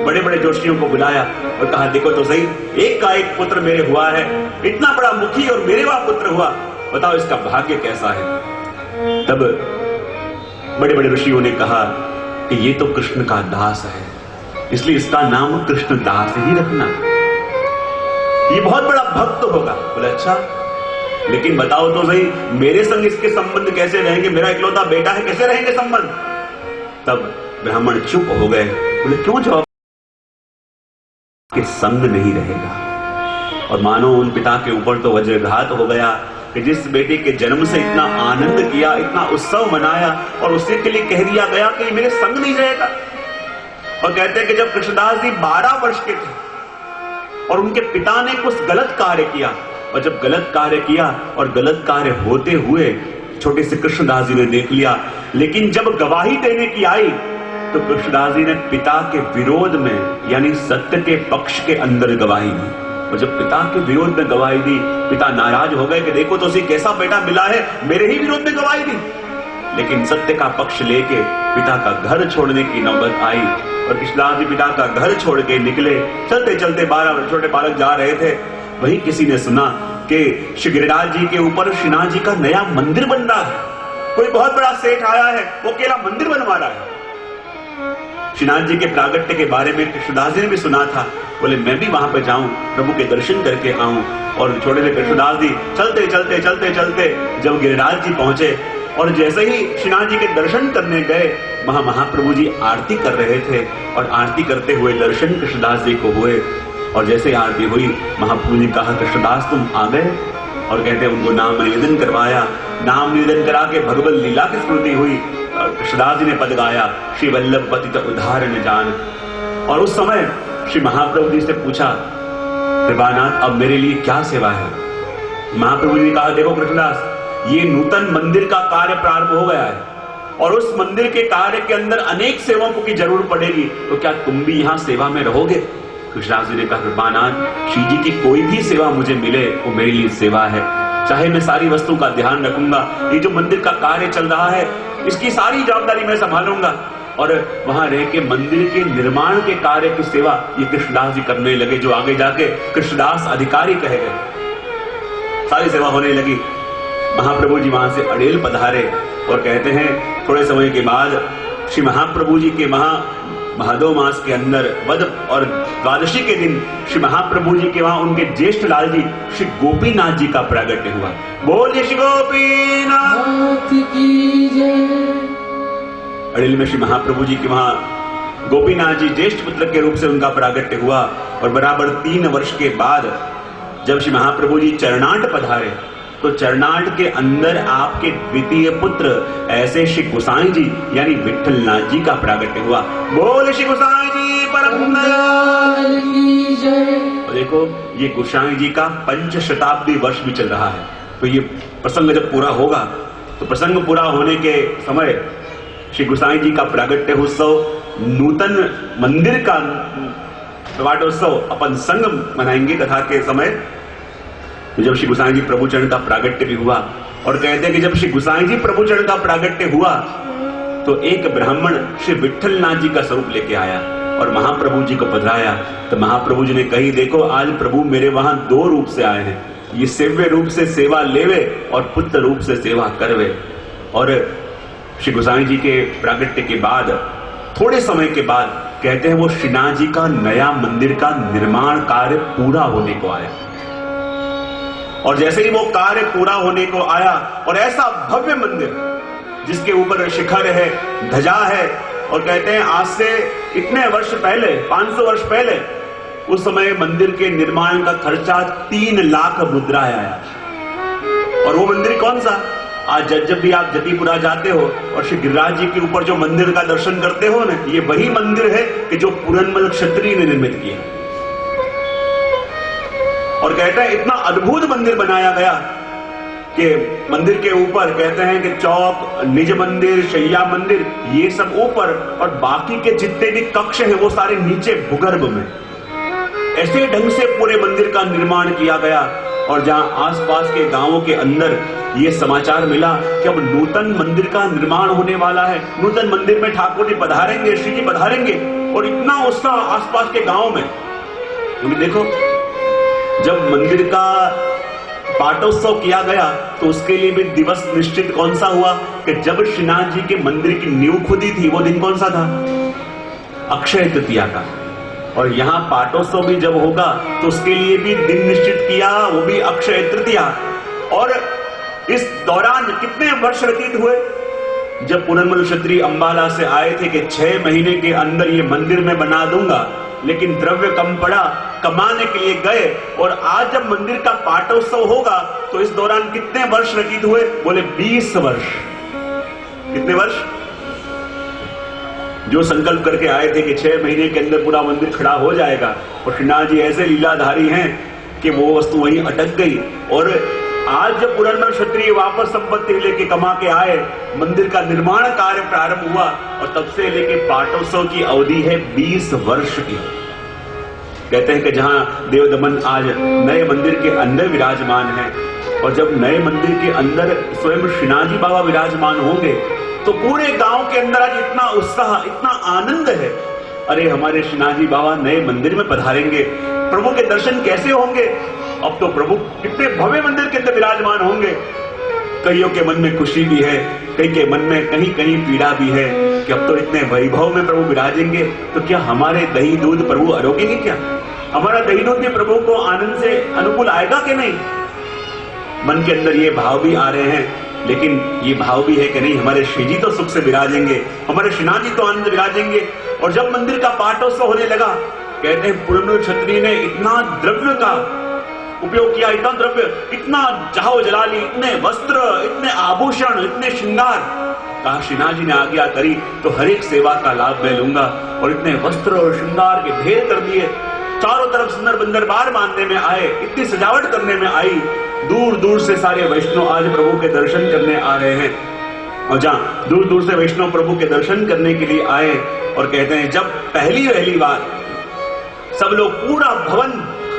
बड़े बड़े जोशियों को बुलाया और कहा देखो तो सही, एक का एक पुत्र मेरे हुआ है, इतना बड़ा मुखी और मेरे वहां पुत्र हुआ, बताओ इसका भाग्य कैसा है। तब बड़े बड़े ऋषियों ने कहा कि ये तो कृष्ण का दास है, इसलिए इसका नाम कृष्ण दास ही रखना, ये बहुत बड़ा भक्त होगा। बोले अच्छा, लेकिन बताओ तो सही मेरे संग इसके संबंध कैसे रहेंगे, मेरा इकलौता बेटा है, कैसे रहेंगे संबंध। तब ब्राह्मण चुप हो गए। बोले क्यों जवाब, के संग नहीं रहेगा। और मानो उन पिता के ऊपर तो वज्रघात हो गया कि जिस बेटे के जन्म से इतना आनंद किया, इतना उत्सव मनाया, और उसी के लिए कह दिया गया कि मेरे संग नहीं रहेगा। और कहते हैं कि जब कृष्णदास जी 12 वर्ष के थे और उनके पिता ने कुछ गलत कार्य किया, और जब गलत कार्य किया और गलत कार्य होते हुए छोटे से कृष्णदास जी ने देख लिया, लेकिन जब गवाही देने की आई तो कृष्णदास जी ने पिता के विरोध में यानी सत्य के पक्ष के अंदर गवाही दी। और जब पिता के विरोध में गवाही दी, पिता नाराज हो गए कि देखो तो उसे कैसा बेटा मिला है, मेरे ही विरोध में गवाही दी। लेकिन सत्य का पक्ष लेके पिता का घर छोड़ने की नौबत आई और कृष्णदास जी पिता का घर छोड़ के निकले। चलते चलते 12 छोटे बालक जा रहे थे, वहीं किसी ने सुना कि श्री गिरिराज जी के ऊपर श्रीनाथ जी का नया मंदिर बन रहा है, कोई बहुत बड़ा सेठ आया है, वो अकेला मंदिर बनवा रहा है। श्रीनाथ जी के प्रागट्य के बारे में कृष्णदास जी ने भी सुना था। बोले मैं भी वहां पे जाऊं, प्रभु के दर्शन करके आऊं। और छोटे से कृष्णदास जी चलते चलते चलते चलते जब गिरिराज जी पहुंचे और जैसे ही श्रीनाथ जी के दर्शन करने गए, वहां महाप्रभु जी आरती कर रहे थे और आरती करते हुए दर्शन कृष्णदास जी को हुए। और जैसे आरती हुई, महाप्रभु जी कहा कृष्णदास तुम आ गए, और कहते उनको नाम निवेदन करवाया। नाम निवेदन करा के भगवत लीला की स्मृति हुई। कृष्णदास जी ने पद गाया, श्री वल्लभ पतित उदाहरण जान। और उस समय श्री महाप्रभु जी से पूछा, कृपानाथ अब मेरे लिए क्या सेवा है। महाप्रभु जी ने कहा देखो कृष्णदास, ये नूतन मंदिर का कार्य प्रारंभ हो गया है और उस मंदिर के कार्य के अंदर अनेक सेवकों की जरूरत पड़ेगी, तो क्या तुम भी यहाँ सेवा में रहोगे। कृष्णदास जी ने कहा कृपानाथ श्री जी की कोई भी सेवा मुझे मिले वो मेरे लिए सेवा है, चाहे मैं सारी वस्तु का ध्यान रखूंगा, ये जो मंदिर का कार्य चल रहा है इसकी सारी जवाबदारी मैं संभालूंगा। और वहां रह के मंदिर के निर्माण के कार्य की सेवा ये कृष्णदास जी करने लगे, जो आगे जाके कृष्णदास अधिकारी कहे गए। सारी सेवा होने लगी। महाप्रभु जी वहां से अड़ेल पधारे और कहते हैं थोड़े समय के बाद श्री महाप्रभु जी के भादो मास के अंदर वद और द्वादशी के दिन श्री महाप्रभु जी के वहां उनके ज्येष्ठ लाल जी श्री गोपीनाथ जी का प्रागट्य हुआ। बोलिए श्री गोपीनाथ की जय। अड़ेल में श्री महाप्रभु जी के वहां गोपीनाथ जी ज्येष्ठ पुत्र के रूप से उनका प्रागट्य हुआ। और बराबर 3 वर्ष के बाद जब श्री महाप्रभु जी चरणाट पधारे तो चरणाट के अंदर आपके द्वितीय पुत्र ऐसे श्री गोसाई जी यानी विठलनाथ जी का प्रागट्य हुआ। बोले श्री गोसाई जी परम दयाल की जय। और देखो ये गोसाई जी का 5 शताब्दी वर्ष भी चल रहा है। तो ये प्रसंग जब पूरा होगा तो प्रसंग पूरा होने के समय श्री गोसाई जी का प्रागट्य उत्सव, नूतन मंदिर का प्रवाटोत्सव अपन संग मनाएंगे कथा के समय। तो जब श्री गोसाई जी प्रभु चरण का प्रागट्य भी हुआ और कहते हैं कि जब श्री गोसाई जी प्रभु चरण का प्रागट्य हुआ तो एक ब्राह्मण श्री विठलनाथ जी का स्वरूप लेके आया और महाप्रभु जी को पधराया। तो महाप्रभु जी ने कही देखो आज प्रभु मेरे वहां 2 रूप से आए हैं, ये सेव्य रूप से सेवा लेवे और पुत्र रूप से सेवा करवे। और श्री गोसाई जी के प्रागट्य के बाद थोड़े समय के बाद कहते हैं वो श्रीनाथ जी का नया मंदिर का निर्माण कार्य पूरा होने को आया। और जैसे ही वो कार्य पूरा होने को आया और ऐसा भव्य मंदिर जिसके ऊपर शिखर है, ध्वजा है, और कहते हैं आज से इतने वर्ष पहले 500 वर्ष पहले उस समय मंदिर के निर्माण का खर्चा 3 लाख मुद्राएं आया। और वो मंदिर कौन सा, आज जब भी आप जतिपुरा जाते हो और श्री गिरिराज जी के ऊपर जो मंदिर का दर्शन करते हो ना, ये वही मंदिर है कि जो पूरनमल क्षत्रिय ने निर्मित किया। और कहते हैं इतना अद्भुत मंदिर बनाया गया कि मंदिर के ऊपर कहते हैं कि चौक, निज मंदिर, शैया मंदिर, ये सब ऊपर और बाकी के जितने भी कक्ष हैं वो सारे नीचे भूगर्भ में। ऐसे ढंग से पूरे मंदिर का निर्माण किया गया और जहां आसपास के गांवों के अंदर ये समाचार मिला कि अब नूतन मंदिर का निर्माण होने वाला है, नूतन मंदिर में ठाकुर जी पधारेंगे, श्री जी पधारेंगे, और इतना उत्साह आसपास के गांव में। क्योंकि देखो, जब मंदिर का पाटोत्सव किया गया तो उसके लिए भी दिवस निश्चित कौन सा हुआ कि जब श्रीनाथ जी के मंदिर की नींव खुदी थी, वो दिन कौन सा था? अक्षय तृतीया का। और यहाँ पाटोत्सव भी जब होगा तो उसके लिए भी दिन निश्चित किया, वो भी अक्षय तृतीया। और इस दौरान कितने वर्ष व्यतीत हुए? जब पुरनमल क्षत्रिय अंबाला से आए थे कि 6 महीने के अंदर ये मंदिर में बना दूंगा, लेकिन द्रव्य कम पड़ा, कमाने के लिए गए, और आज जब मंदिर का पाटोत्सव होगा तो इस दौरान कितने वर्ष व्यतीत हुए? बोले 20 वर्ष। कितने वर्ष? जो संकल्प करके आए थे कि 6 महीने के अंदर पूरा मंदिर खड़ा हो जाएगा, और श्रीनाथ जी ऐसे लीलाधारी हैं कि वो वस्तु वहीं अटक गई। और आज जब पुरनमल क्षत्रिय वापस संपत्ति लेके कमा के आए, मंदिर का निर्माण कार्य प्रारंभ हुआ, और तब से लेके पाटोत्सव की अवधि है 20 वर्ष की। कहते हैं कि जहां देव दमन आज नए मंदिर के अंदर विराजमान है, और जब नए मंदिर के अंदर स्वयं श्रीनाथ जी बाबा विराजमान होंगे तो पूरे गांव के अंदर आज इतना उत्साह, इतना आनंद है। अरे हमारे श्रीनाथ जी बाबा नए मंदिर में पधारेंगे, प्रभु के दर्शन कैसे होंगे? अब तो प्रभु कितने भव्य मंदिर के अंदर विराजमान होंगे। कईयों के मन में खुशी भी है, कई के मन में कहीं कहीं पीड़ा भी है कि अब तो इतने वैभव में प्रभु विराजेंगे, तो क्या हमारे दही दूध प्रभु आरोगेंगे? क्या हमारा दही दूध भी प्रभु को आनंद से अनुकूल आएगा कि नहीं? मन के अंदर ये भाव भी आ रहे हैं, लेकिन ये भाव भी है कि नहीं, हमारे श्री जी तो सुख से विराजेंगे, हमारे श्रीनाथ जी तो आनंद विराजेंगे। और जब मंदिर का पाटोत्सव होने लगा, कहते हैं पुरनमल क्षत्रिय ने इतना द्रव्य का उपयोग किया, इतना द्रव्य, इतना जाहो जलाली, इतने वस्त्र, इतने आभूषण, इतने श्रृंगार। कहा श्रीनाथ जी ने आज्ञा करी तो हर एक सेवा का लाभ मैं लूंगा, और इतने वस्त्र और श्रृंगार के ढेर कर दिए। चारों तरफ सुंदर बंदरबार बांधने में आए, इतनी सजावट करने में आई। दूर दूर से सारे वैष्णव आज प्रभु के दर्शन करने आ रहे हैं, और जहां दूर दूर से वैष्णव प्रभु के दर्शन करने के लिए आए, और कहते हैं जब पहली बार सब लोग, पूरा भवन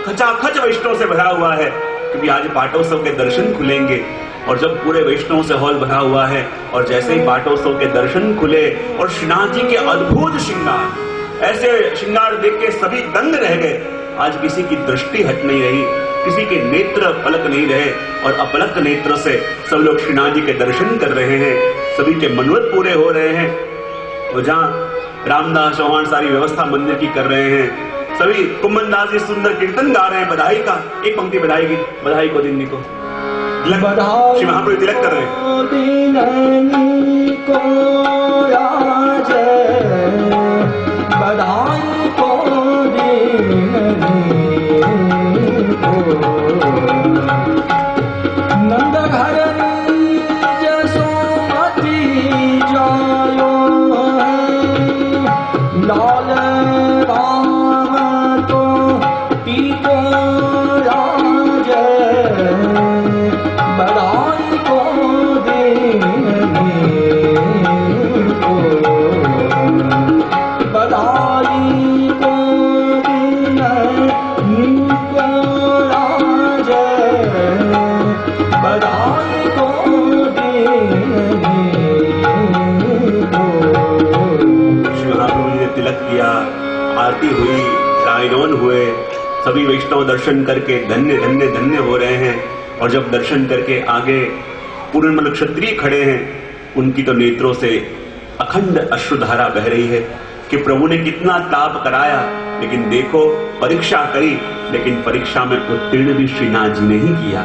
खचाखच वैष्णव से भरा हुआ है, क्योंकि आज पाटोत्सव के दर्शन खुलेंगे। और जब पूरे वैष्णव से हॉल भरा हुआ है, और जैसे ही पाटोत्सव के दर्शन खुले और श्रीनाथ जी के अद्भुत श्रृंगार, ऐसे श्रृंगार देख के सभी दंग रह गए। आज किसी की दृष्टि हट नहीं रही, किसी के नेत्र पलक नहीं रहे, और अपलक नेत्र से सब लोग श्रीनाथ जी के दर्शन कर रहे हैं, सभी के मनोरथ पूरे हो रहे हैं। और जहां रामदास चौहान सारी व्यवस्था मंदिर की कर रहे हैं, सभी कुम्मन दास जी सुंदर कीर्तन गा रहे हैं, बधाई का एक पंक्ति बधाई की, बधाई को दिन को श्री महाप्रभु तिलक कर रहे हैं। बधाई को नंद घर जसोमती जायो, लाल राम तो पीतो राज, बधाई को बधाई को बधाई को श्री महाप्रभु जी ने तिलक किया, आरती हुई, गायन हुए, सभी वैष्णव दर्शन करके धन्य धन्य धन्य हो रहे हैं। और जब दर्शन करके आगे पुरनमल क्षत्रिय खड़े हैं, उनकी तो नेत्रों से अखंड अश्रुधारा बह रही है कि प्रभु ने कितना ताप कराया, लेकिन देखो परीक्षा करी, लेकिन परीक्षा में उत्तीर्ण भी श्रीनाथ जी ने ही किया।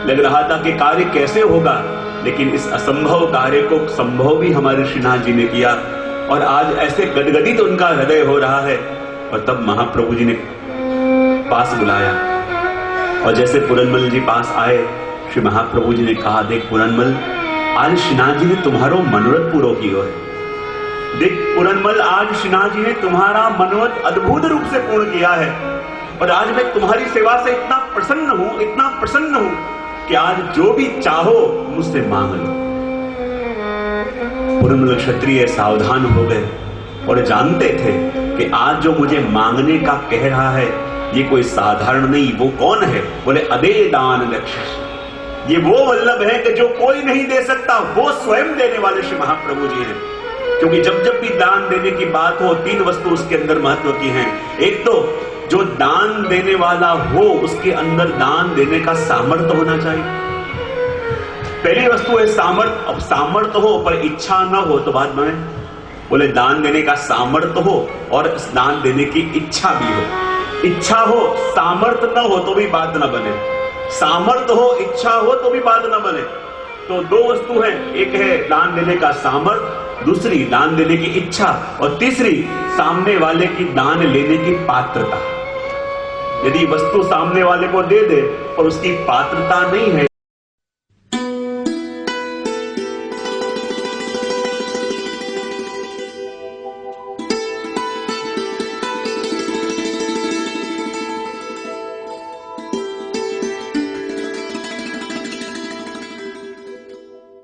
लग रहा था कि कार्य कैसे होगा, लेकिन इस असंभव कार्य को संभव भी हमारे श्रीनाथ जी ने किया। और आज ऐसे गदगदित उनका हृदय हो रहा है। और तब महाप्रभु जी ने पास बुलाया, और जैसे पुरनमल जी पास आए, श्री महाप्रभु जी ने कहा, देख पुरनमल, आज श्रीनाथ जी ने तुम्हारो मनोरथ पूरो कियो है। देख पुरनमल, आज श्रीनाथ जी ने तुम्हारा मनोरथ अद्भुत रूप से पूर्ण किया है, और आज मैं तुम्हारी सेवा से इतना प्रसन्न हूं कि आज जो भी चाहो मुझसे मांग लो। पुरनमल क्षत्रिय सावधान हो गए और जानते थे कि आज जो मुझे मांगने का कह रहा है, ये कोई साधारण नहीं। वो कौन है? बोले अदे दान लक्ष्य। ये वो वल्लभ है कि जो कोई नहीं दे सकता, वो स्वयं देने वाले श्री महाप्रभु जी हैं। क्योंकि जब जब भी दान देने की बात हो, 3 वस्तु उसके अंदर महत्व की हैं। एक तो जो दान देने वाला हो उसके अंदर दान देने का सामर्थ्य होना चाहिए। पहली वस्तु है सामर्थ्य। अब सामर्थ्य हो पर इच्छा न हो तो बात बने। बोले दान देने का सामर्थ्य हो और दान देने की इच्छा भी हो। इच्छा हो, सामर्थ्य न हो तो भी बात न बने। सामर्थ्य हो, इच्छा हो तो भी बात न बने। तो 2 वस्तु है, एक है दान देने का सामर्थ्य, दूसरी दान देने की इच्छा, और तीसरी सामने वाले की दान लेने की पात्रता। यदि वस्तु सामने वाले को दे दे और उसकी पात्रता नहीं है